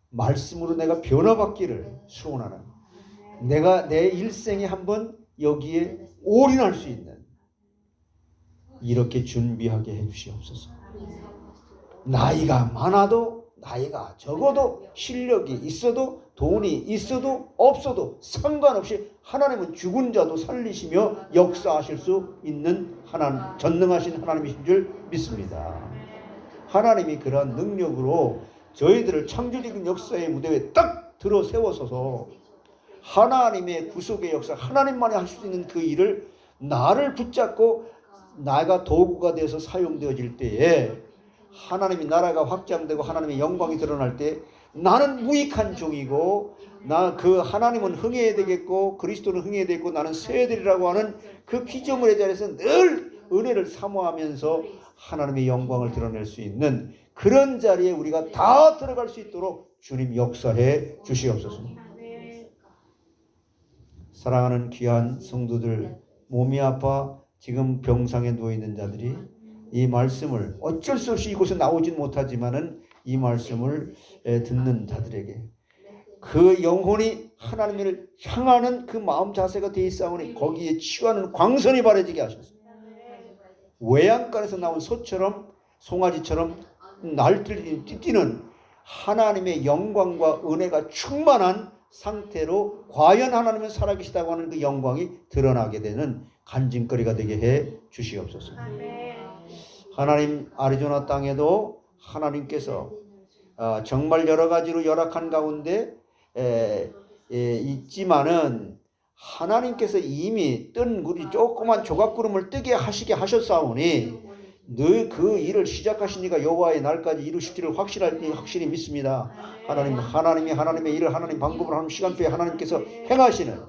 Speaker 3: 말씀으로 내가 변화받기를 소원하는, 내가 내 일생에 한번 여기에 올인할 수 있는 이렇게 준비하게 해주시옵소서. 나이가 많아도 나이가 적어도 실력이 있어도 돈이 있어도 없어도 상관없이 하나님은 죽은 자도 살리시며 역사하실 수 있는 하나님, 전능하신 하나님이신 줄 믿습니다. 하나님이 그러한 능력으로 저희들을 창조적인 역사의 무대에 딱 들어 세워서서 하나님의 구속의 역사, 하나님만이 할 수 있는 그 일을 나를 붙잡고 나가 도구가 되어서 사용되어질 때에 하나님의 나라가 확장되고 하나님의 영광이 드러날 때 나는 무익한 종이고 나 그 하나님은 흥해야 되겠고 그리스도는 흥해야 되겠고 나는 세야 되리라고 하는 그 피조물의 자리에서 늘 은혜를 사모하면서 하나님의 영광을 드러낼 수 있는 그런 자리에 우리가 다 들어갈 수 있도록 주님 역사해 주시옵소서. 사랑하는 귀한 성도들, 몸이 아파 지금 병상에 누워있는 자들이 이 말씀을 어쩔 수 없이 이곳에 나오진 못하지만은 이 말씀을 듣는 자들에게 그 영혼이 하나님을 향하는 그 마음 자세가 되어 있사오니 거기에 치유하는 광선이 바라지게 하셨습니다. 외양간에서 나온 소처럼 송아지처럼 날뛰는 하나님의 영광과 은혜가 충만한 상태로 과연 하나님은 살아계시다고 하는 그 영광이 드러나게 되는 간증거리가 되게 해 주시옵소서. 하나님, 아리조나 땅에도 하나님께서 정말 여러 가지로 열악한 가운데 있지만은 하나님께서 이미 뜬 우리 조그만 조각구름을 뜨게 하시게 하셨사오니 늘 그 일을 시작하신 이가 여호와의 날까지 이루실지를 확실히 믿습니다. 하나님의 일을 하나님 방법으로 하는 시간표에 하나님께서 행하시는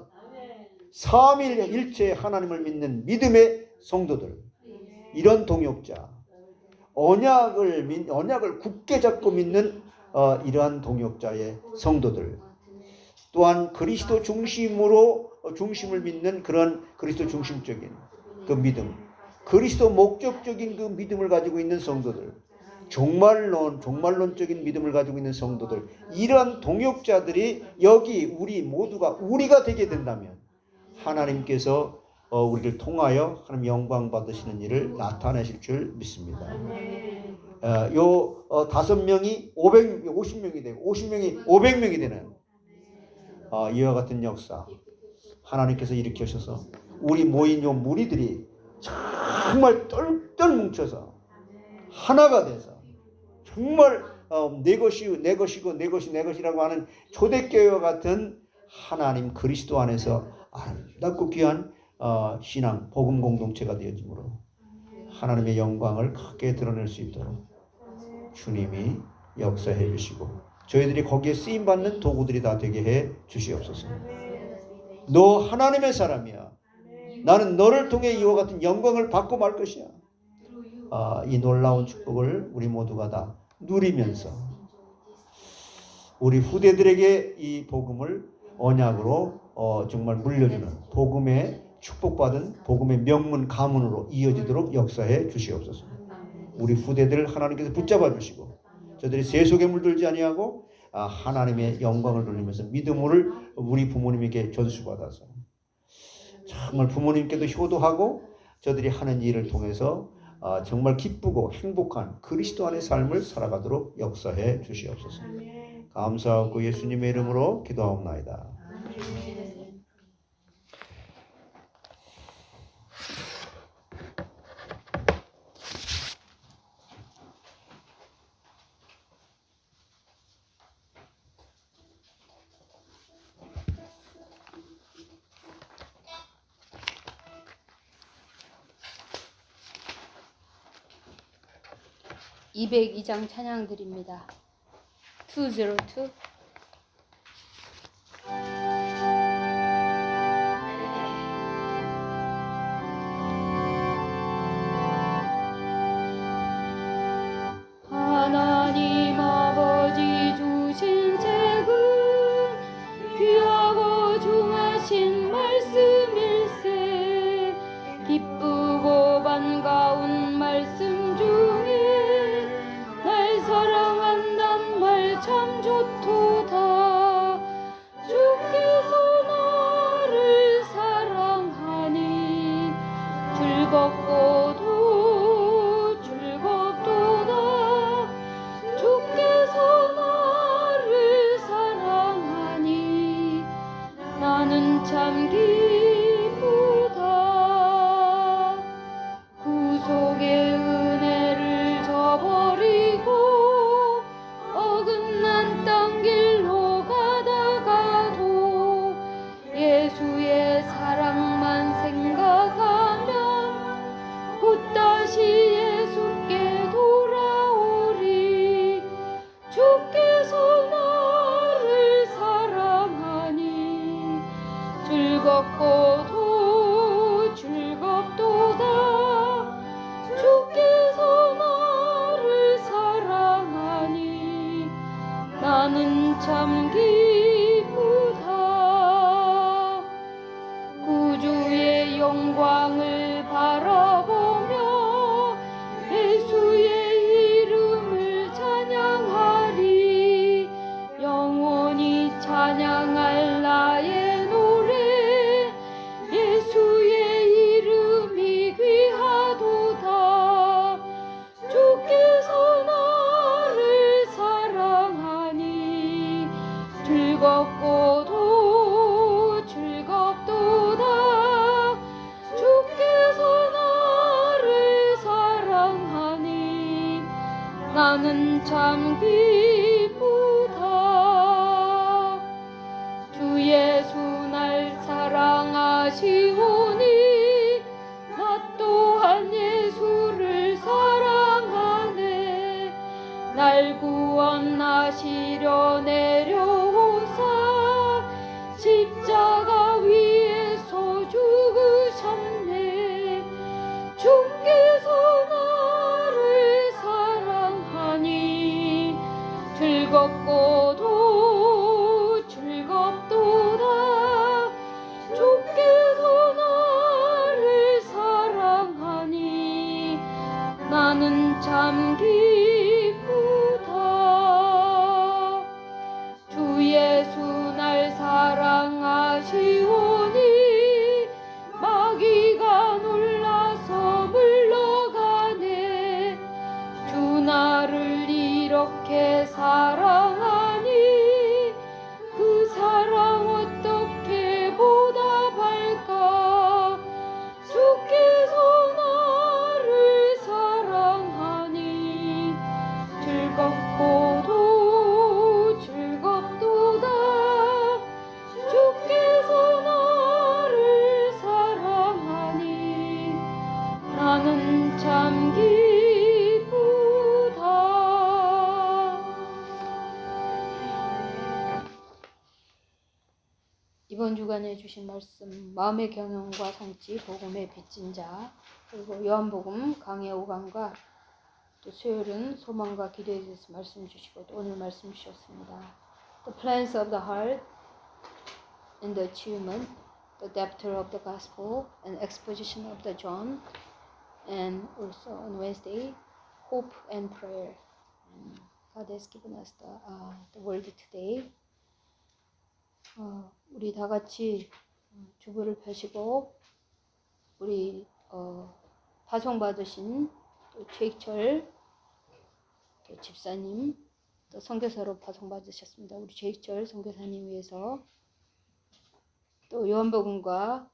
Speaker 3: 삼일일체 하나님을 믿는 믿음의 성도들, 이런 동역자, 언약을 굳게 잡고 믿는 이러한 동역자의 성도들, 또한 그리스도 중심을 믿는 그런 그리스도 중심적인 그 믿음, 그리스도 목적적인 그 믿음을 가지고 있는 성도들, 종말론적인 믿음을 가지고 있는 성도들, 이러한 동역자들이 여기 우리 모두가 우리가 되게 된다면 하나님께서 우리를 통하여 하나님 영광 받으시는 일을 나타내실 줄 믿습니다. 요 5명이 50명이 되고 50명이 500명이 되는 이와 같은 역사, 하나님께서 일으키셔서 우리 모인 요 무리들이 정말 똘똘 뭉쳐서 하나가 돼서 정말 내 것이 내 것이고 내 것이 내 것이라고 하는 초대교회와 같은 하나님 그리스도 안에서 아름답고 귀한 신앙 복음 공동체가 되어짐으로 하나님의 영광을 크게 드러낼 수 있도록 주님이 역사해 주시고 저희들이 거기에 쓰임받는 도구들이 다 되게 해 주시옵소서. 너 하나님의 사람이야. 나는 너를 통해 이와 같은 영광을 받고 말 것이야. 이 놀라운 축복을 우리 모두가 다 누리면서 우리 후대들에게 이 복음을 언약으로 정말 물려주는 복음의 축복받은 복음의 명문 가문으로 이어지도록 역사해 주시옵소서. 우리 후대들 하나님께서 붙잡아 주시고 저들이 세속에 물들지 아니하고 하나님의 영광을 돌리면서 믿음을 우리 부모님에게 전수받아서 정말 부모님께도 효도하고 저들이 하는 일을 통해서 정말 기쁘고 행복한 그리스도 안의 삶을 살아가도록 역사해 주시옵소서. 감사하고 예수님의 이름으로 기도하옵나이다.
Speaker 1: 202장 찬양 드립니다. 202. 하나님 아버지 주신 책은 귀하고 중하신 말씀일세. 기쁘고 반가운 말씀 중에 날 사랑한단 말 참 좋도다. 주께서 나를 사랑하니 즐겁고도 즐겁도다. 주께서 나를 사랑하니 나는 참 기쁘다. 구속의 은혜를 저버리고 어긋난 땅 길로 가다가도 예수의 사랑만 생각하면 곧 다시 예수께 돌아오리. 주께서 나를 사랑하니 즐겁고도 즐겁도다. 주께서 나를 사랑하니 나는 참 기쁘다. 구주의 영광을 바라보며 예수의 이름을 찬양하리. 영원히 찬양할 나의 노래 예수의 이름이 귀하도다. 주께서 나를 사랑하니 즐겁고도 즐겁도다. 주께서 나를 사랑하니 나는 참 기쁘다. 주 예수 날 사랑하시오니 나 또한 예수를 사랑하네. 날 구원하시려 내려오사 십자가 위에서 죽으셨네. 주께서 나를 사랑하니 즐겁고도 즐겁도다. 주께서 나를 사랑하니 나는 참 기쁘다. 이번 주간에 주신 말씀 마음의 경영과 성취 복음의 빚진 자, 그리고 요한복음 강해 5강과 또 수요일은 소망과 기도에 대해서 말씀 주시고 또 오늘 말씀 주셨습니다. The plans of the heart and the achievement, the depth of the gospel and exposition of the John, and also on Wednesday, hope and prayer. God has given us the word today. 우리 다 같이 주보를 펴시고 우리 파송받으신 또 최익철 또 집사님 또 선교사로 파송받으셨습니다. 우리 최익철 선교사님 위해서 또 요한복음과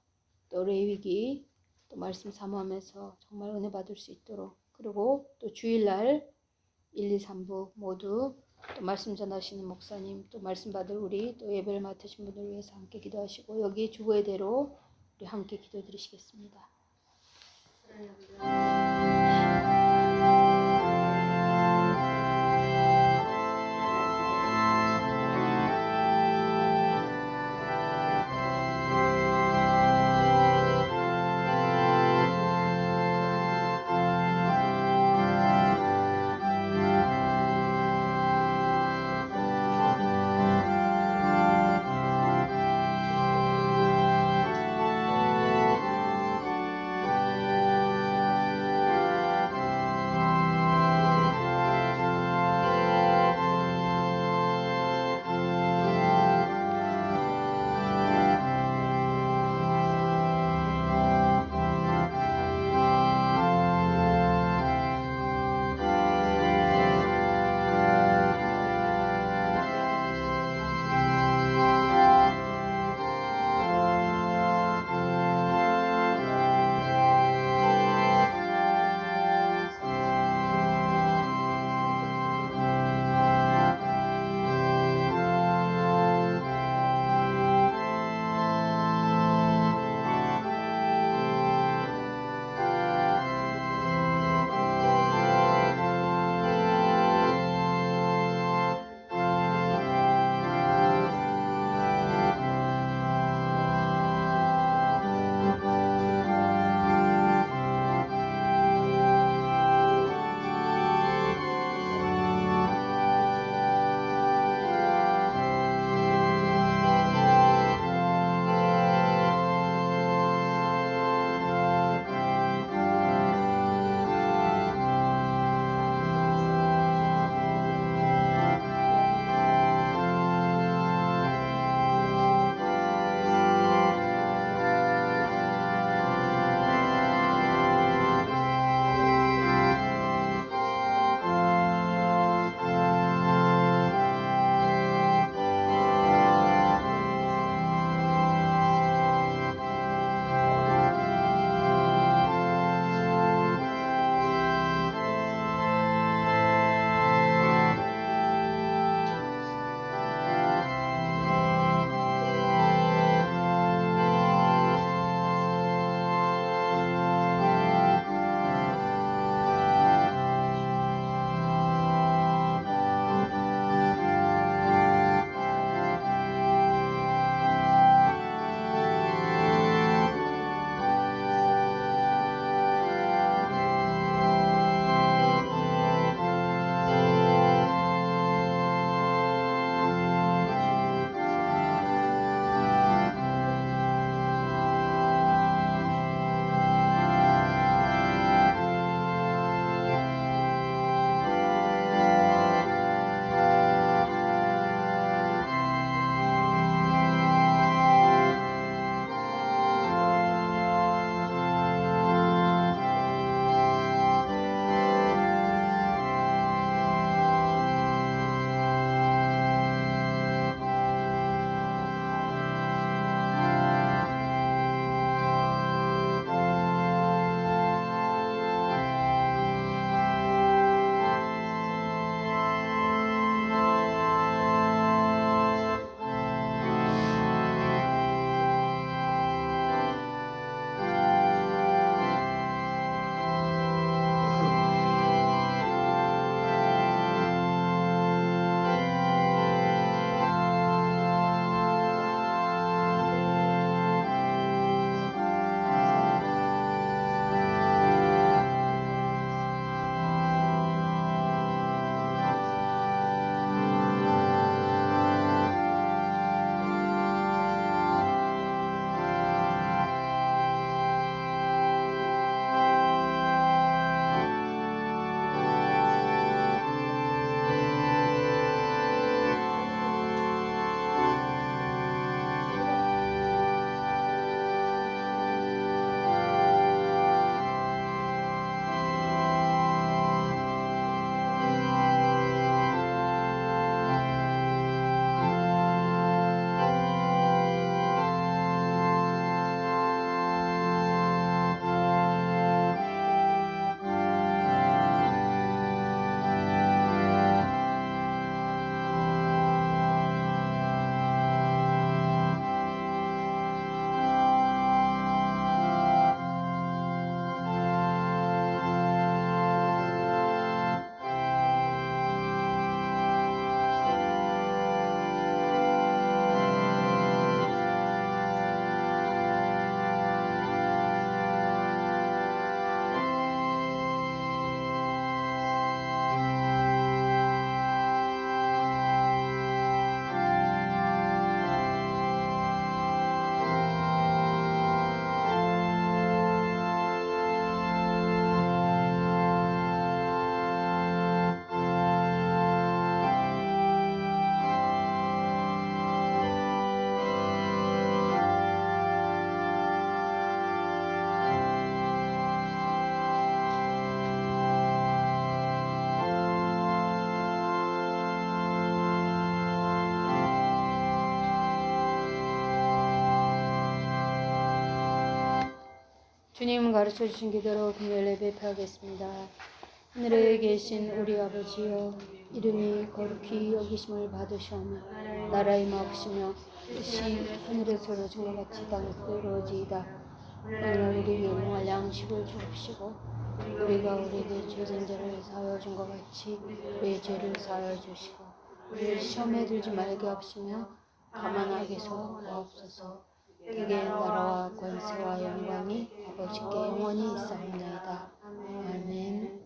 Speaker 1: 또 레위기 또 말씀 사모하면서 정말 은혜 받을 수 있도록, 그리고 또 주일날 1, 2, 3부 모두 또 말씀 전하시는 목사님, 또 말씀 받을 우리 또 예배를 맡으신 분들 위해서 함께 기도하시고 여기 주보의 대로 우리 함께 기도드리시겠습니다. 주님 가르쳐 주신 기대로 금요일 예배 하겠습니다. 하늘에 계신 우리 아버지여, 이름이 거룩히 여기심을 받으시오며 나라의 마옵시며 뜻이 하늘에서 이루어진 것 같이 땅에서 이루어지이다. 오늘 우리에게 일용할 양식을 주옵시고 우리가 우리에게 죄진 자를 사하여 준 것 같이 우리의 죄를 사하여 주시고 우리를 시험에 들지 말게 하시며 다만 악에서 구하옵소서. 그게 나라와 권세와 영광이 아버지께 영원히 있사옵나이다. 아멘.